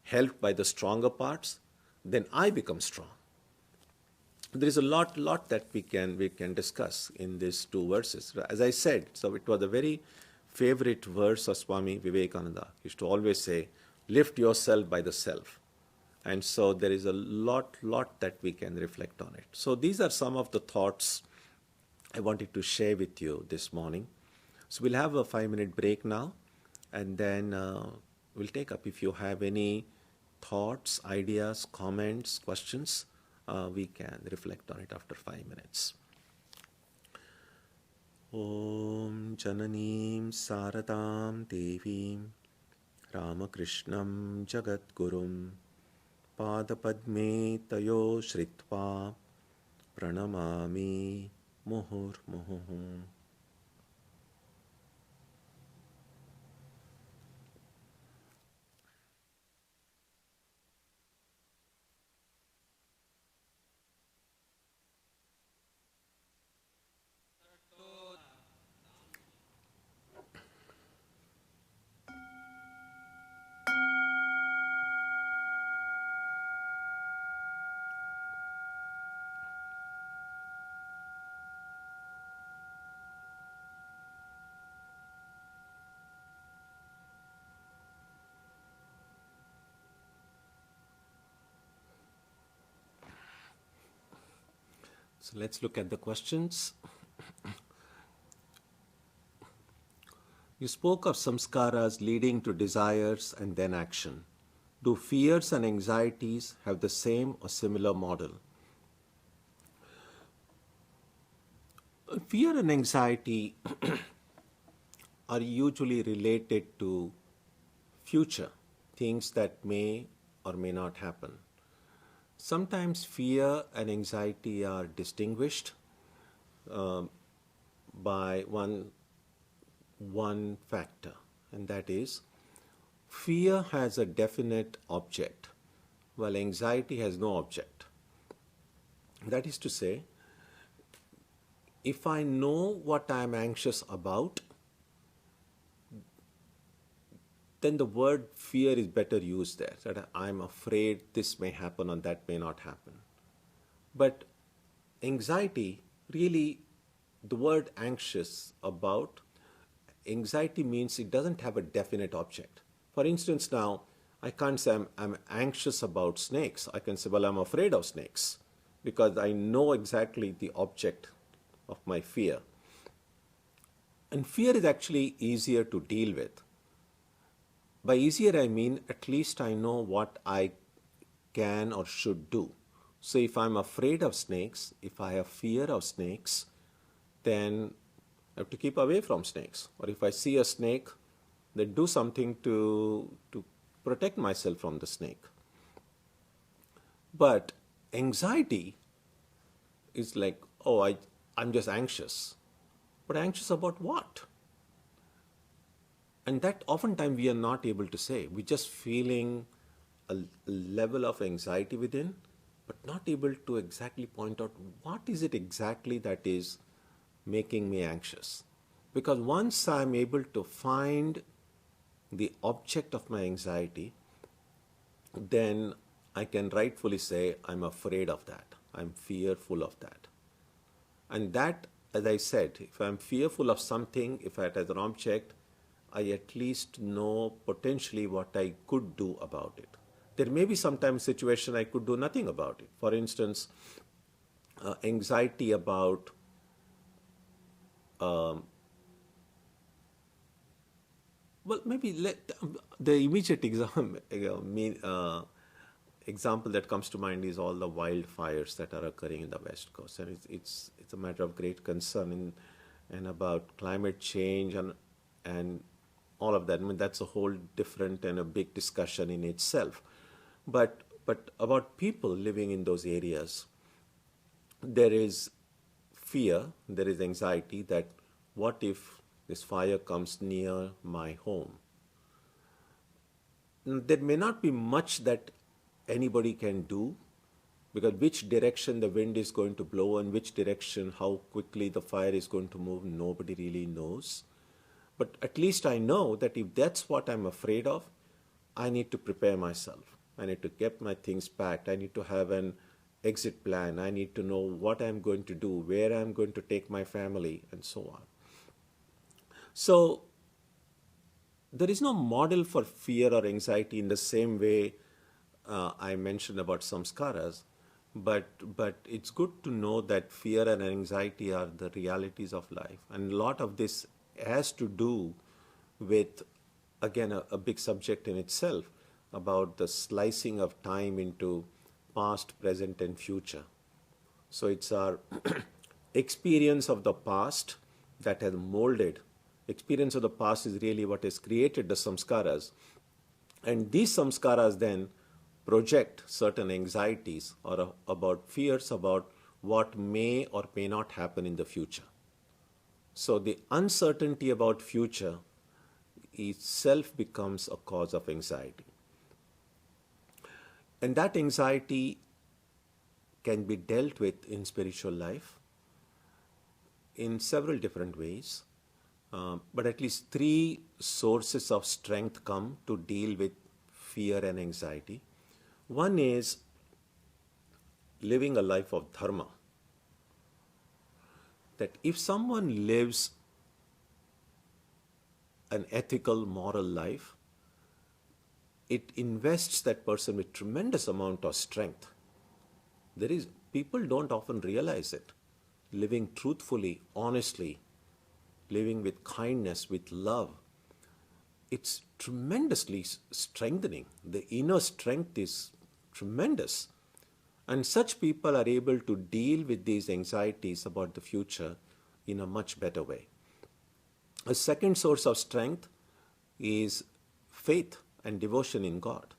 helped by the stronger parts, then I become strong. There is a lot that we can discuss in these two verses. As I said, so it was a very favorite verse of Swami Vivekananda. He used to always say, lift yourself by the self. And so there is a lot that we can reflect on it. So these are some of the thoughts I wanted to share with you this morning. So we'll have a 5-minute break now, and then we'll take up if you have any thoughts, ideas, comments, questions. We can reflect on it after 5 minutes. Om Jananim Saradam Devim Ramakrishnam Jagadgurum Padapadme Tayo Shritva Pranamami Muhur Muhuhum. So let's look at the questions. You spoke of samskaras leading to desires and then action. Do fears and anxieties have the same or similar model? Fear and anxiety are usually related to future, things that may or may not happen. Sometimes fear and anxiety are distinguished by one factor, and that is fear has a definite object, while anxiety has no object. That is to say, if I know what I am anxious about, then the word fear is better used there. That I'm afraid this may happen or that may not happen. But anxiety, really, the word anxious about, anxiety means it doesn't have a definite object. For instance, now, I can't say I'm anxious about snakes. I can say, well, I'm afraid of snakes because I know exactly the object of my fear. And fear is actually easier to deal with. By easier, I mean at least I know what I can or should do. So if I'm afraid of snakes, if I have fear of snakes, then I have to keep away from snakes. Or if I see a snake, then do something to protect myself from the snake. But anxiety is like, oh, I'm just anxious. But anxious about what? And that oftentimes we are not able to say. We're just feeling a level of anxiety within, but not able to exactly point out what is it exactly that is making me anxious. Because once I'm able to find the object of my anxiety, then I can rightfully say I'm afraid of that. I'm fearful of that. And that, as I said, if I'm fearful of something, if it has an object, I at least know potentially what I could do about it. There may be sometimes situation I could do nothing about it. For instance, anxiety about well, maybe the immediate example that comes to mind is all the wildfires that are occurring in the West Coast, and it's a matter of great concern and about climate change and all of that. I mean, that's a whole different and a big discussion in itself. But about people living in those areas, there is fear, there is anxiety that what if this fire comes near my home? There may not be much that anybody can do, because which direction the wind is going to blow and which direction, how quickly the fire is going to move, nobody really knows. But at least I know that if that's what I'm afraid of, I need to prepare myself. I need to get my things packed. I need to have an exit plan. I need to know what I'm going to do, where I'm going to take my family, and so on. So there is no model for fear or anxiety in the same way I mentioned about samskaras, but it's good to know that fear and anxiety are the realities of life, and a lot of this has to do with, again, a big subject in itself about the slicing of time into past, present, and future. So it's our experience of the past that has molded. Experience of the past is really what has created the samskaras. And these samskaras then project certain anxieties or about fears about what may or may not happen in the future. So the uncertainty about future itself becomes a cause of anxiety. And that anxiety can be dealt with in spiritual life in several different ways. But at least three sources of strength come to deal with fear and anxiety. One is living a life of dharma. That if someone lives an ethical, moral life, it invests that person with tremendous amount of strength. People don't often realize it. Living truthfully, honestly, living with kindness, with love, it's tremendously strengthening. The inner strength is tremendous. And such people are able to deal with these anxieties about the future in a much better way. A second source of strength is faith and devotion in God.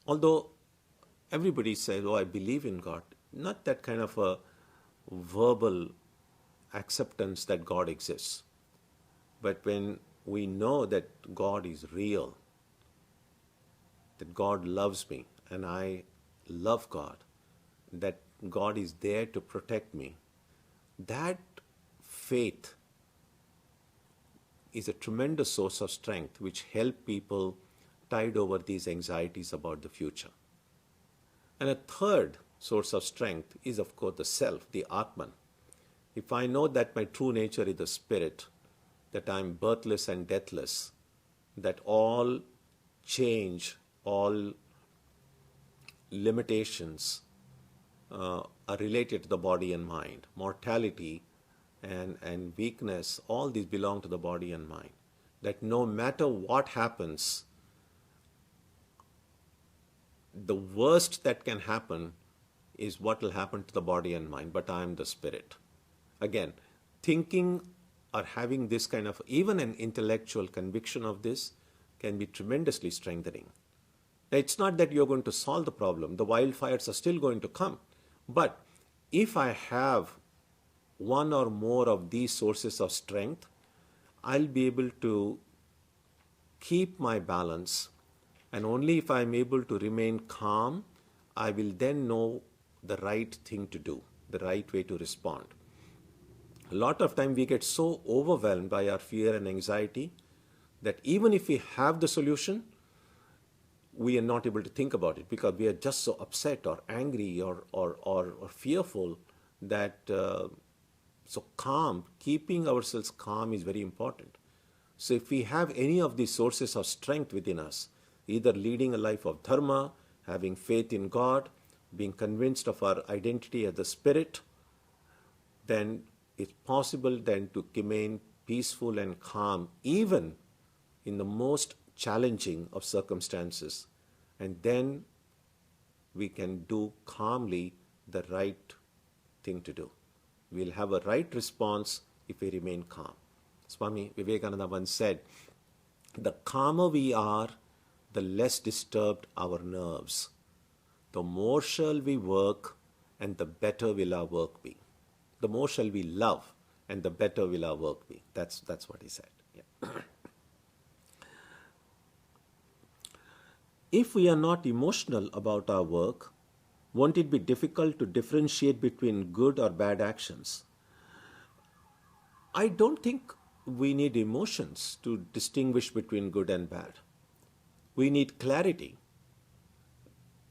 Although everybody says, oh, I believe in God, not that kind of a verbal acceptance that God exists. But when we know that God is real, that God loves me and I love God, that God is there to protect me, that faith is a tremendous source of strength which help people tide over these anxieties about the future. And a third source of strength is, of course, the self, the Atman. If I know that my true nature is the spirit, that I am birthless and deathless, that all change, all limitations are related to the body and mind, mortality and weakness, all these belong to the body and mind. That no matter what happens, the worst that can happen is what will happen to the body and mind, but I am the spirit. Again, thinking or having this kind of, even an intellectual conviction of this can be tremendously strengthening. Now, it's not that you're going to solve the problem. The wildfires are still going to come. But if I have one or more of these sources of strength, I'll be able to keep my balance. And only if I'm able to remain calm, I will then know the right thing to do, the right way to respond. A lot of time we get so overwhelmed by our fear and anxiety that even if we have the solution, we are not able to think about it because we are just so upset or angry or fearful that so calm, keeping ourselves calm is very important. So if we have any of these sources of strength within us, either leading a life of dharma, having faith in God, being convinced of our identity as the spirit, then it's possible then to remain peaceful and calm even in the most challenging of circumstances. And then we can do calmly the right thing to do. We'll have a right response if we remain calm. Swami Vivekananda once said, the calmer we are, the less disturbed our nerves. The more shall we work, and the better will our work be. The more shall we love, and the better will our work be. That's what he said. Yeah. If we are not emotional about our work, won't it be difficult to differentiate between good or bad actions? I don't think we need emotions to distinguish between good and bad. We need clarity.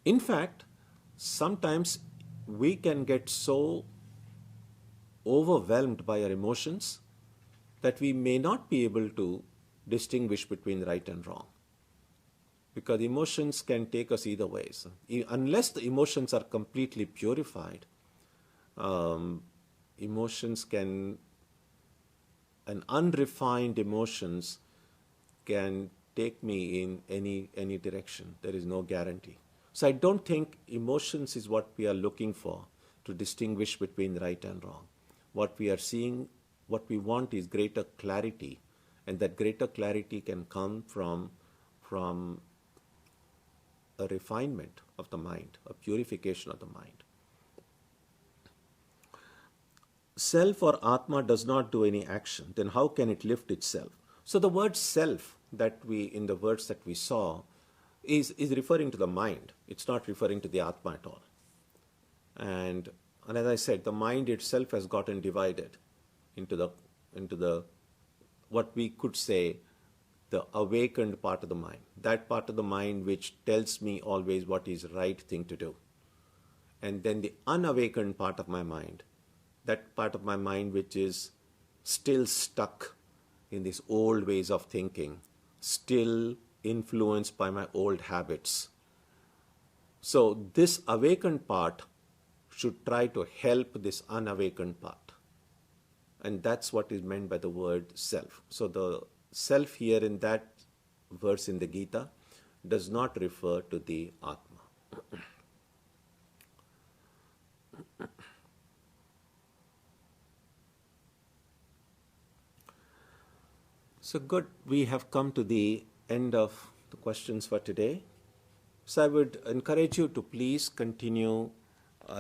In fact, sometimes we can get so overwhelmed by our emotions that we may not be able to distinguish between right and wrong. Because emotions can take us either ways. Unless the emotions are completely purified, emotions can, and unrefined emotions can take me in any direction. There is no guarantee. So I don't think emotions is what we are looking for to distinguish between right and wrong. What we are seeing, what we want is greater clarity, and that greater clarity can come from a refinement of the mind, a purification of the mind. Self or Atma does not do any action, then how can it lift itself? So the word self that in the words that we saw, is referring to the mind. It's not referring to the Atma at all. And as I said, the mind itself has gotten divided into the what we could say the awakened part of the mind, that part of the mind which tells me always what is right thing to do. And then the unawakened part of my mind, that part of my mind which is still stuck in these old ways of thinking, still influenced by my old habits. So this awakened part should try to help this unawakened part. And that's what is meant by the word self. So the self here in that verse in the Gita does not refer to the Atma. So good, we have come to the end of the questions for today. So I would encourage you to please continue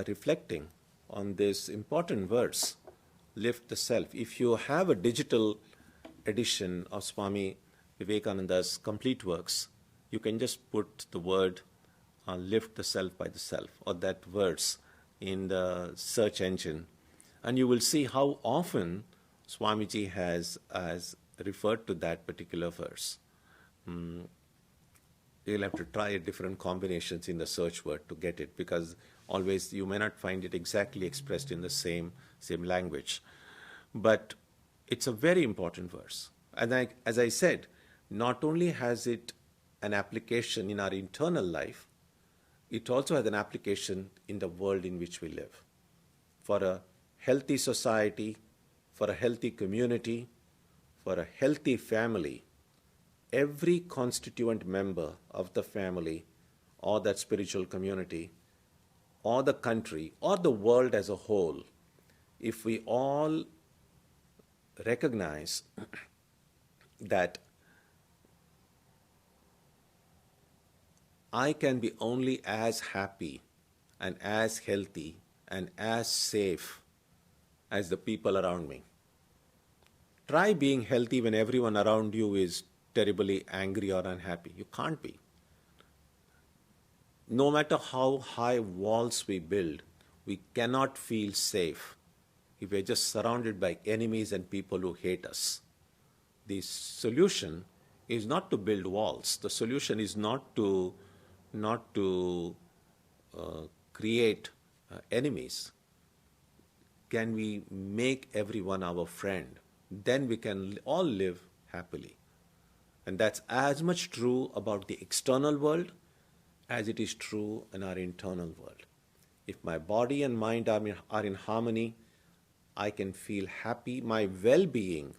reflecting on this important verse, lift the self. If you have a digital edition of Swami Vivekananda's complete works, you can just put the word lift the self by the self, or that verse in the search engine, and you will see how often Swamiji has referred to that particular verse. You'll have to try different combinations in the search word to get it, because always you may not find it exactly expressed in the same language. But it's a very important verse. And as I said, not only has it an application in our internal life, it also has an application in the world in which we live. For a healthy society, for a healthy community, for a healthy family, every constituent member of the family or that spiritual community or the country or the world as a whole, if we all recognize that I can be only as happy and as healthy and as safe as the people around me. Try being healthy when everyone around you is terribly angry or unhappy. You can't be. No matter how high walls we build, we cannot feel safe if we're just surrounded by enemies and people who hate us. The solution is not to build walls. The solution is not to create enemies. Can we make everyone our friend? Then we can all live happily. And that's as much true about the external world as it is true in our internal world. If my body and mind are in harmony, I can feel happy. My well-being,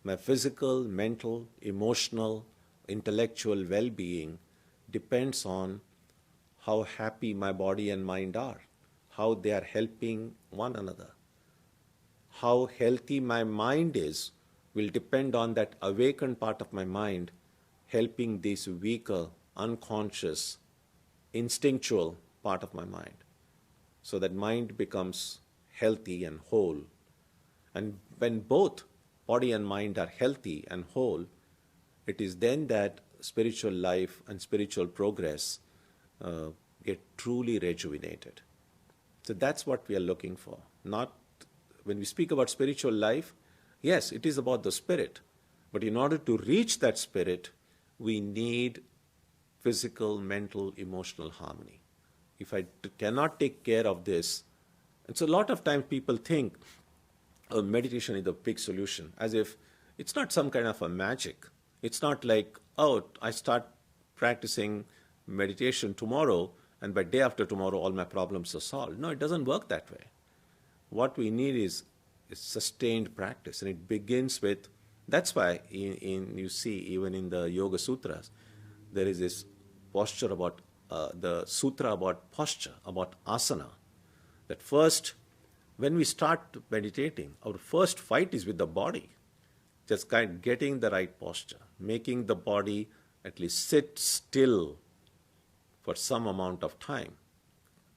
my physical, mental, emotional, intellectual well-being depends on how happy my body and mind are, how they are helping one another. How healthy my mind is will depend on that awakened part of my mind helping this weaker, unconscious, instinctual part of my mind. So that mind becomes healthy and whole. And when both body and mind are healthy and whole, it is then that spiritual life and spiritual progress get truly rejuvenated. So that's what we are looking for. Not when we speak about spiritual life, Yes, it is about the spirit. But in order to reach that spirit, we need physical, mental, emotional harmony. If I cannot take care of this, and so a lot of times people think meditation is the big solution, as if it's not some kind of a magic. It's not like, oh, I start practicing meditation tomorrow, and by day after tomorrow, all my problems are solved. No, it doesn't work that way. What we need is sustained practice, and it begins with. That's why you see even in the Yoga Sutras, there is this posture about the sutra about posture, about asana. That first, when we start meditating, our first fight is with the body. Just getting the right posture, making the body at least sit still for some amount of time.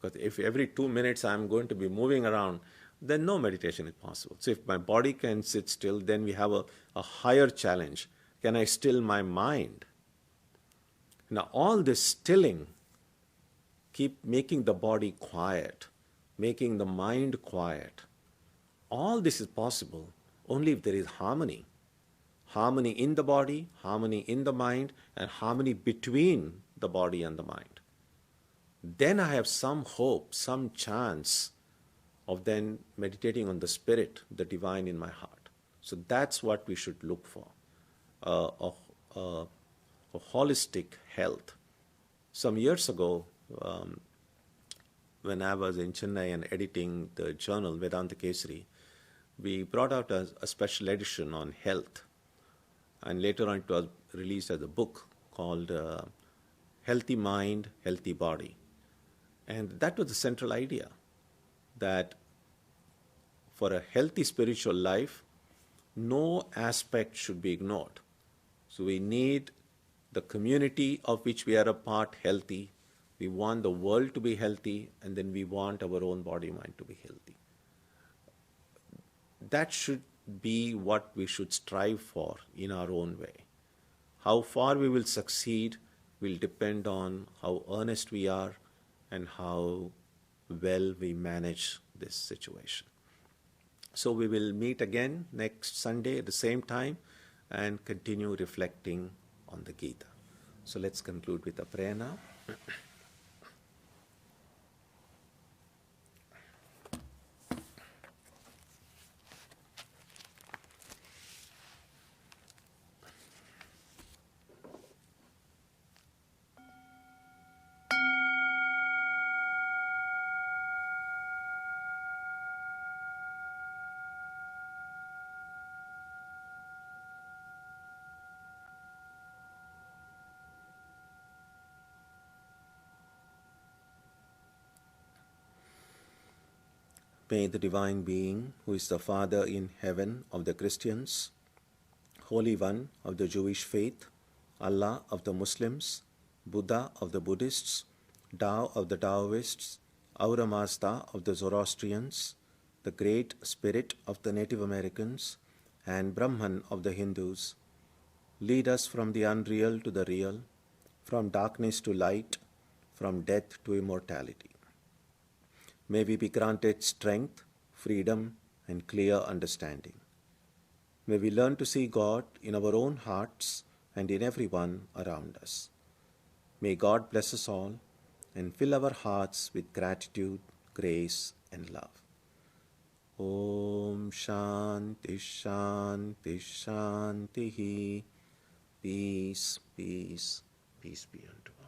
Because if every 2 minutes I'm going to be moving around, then no meditation is possible. So if my body can sit still, then we have a higher challenge. Can I still my mind? Now all this stilling, keep making the body quiet, making the mind quiet. All this is possible only if there is harmony. Harmony in the body, harmony in the mind, and harmony between the body and the mind. Then I have some hope, some chance of then meditating on the spirit, the divine in my heart. So that's what we should look for, a holistic health. Some years ago, when I was in Chennai and editing the journal Vedanta Kesari, we brought out a special edition on health. And later on it was released as a book called Healthy Mind, Healthy Body. And that was the central idea, that for a healthy spiritual life, no aspect should be ignored. So we need the community of which we are a part healthy. We want the world to be healthy, and then we want our own body mind to be healthy. That should be what we should strive for in our own way. How far we will succeed will depend on how earnest we are and how well we manage this situation. So we will meet again next Sunday at the same time and continue reflecting on the Gita. So let's conclude with a prayer now. May the Divine Being, who is the Father in heaven of the Christians, Holy One of the Jewish faith, Allah of the Muslims, Buddha of the Buddhists, Tao of the Taoists, Ahura Mazda of the Zoroastrians, the Great Spirit of the Native Americans, and Brahman of the Hindus, lead us from the unreal to the real, from darkness to light, from death to immortality. May we be granted strength, freedom, and clear understanding. May we learn to see God in our own hearts and in everyone around us. May God bless us all and fill our hearts with gratitude, grace, and love. Om Shanti Shanti Shanti. Peace, peace, peace be unto us.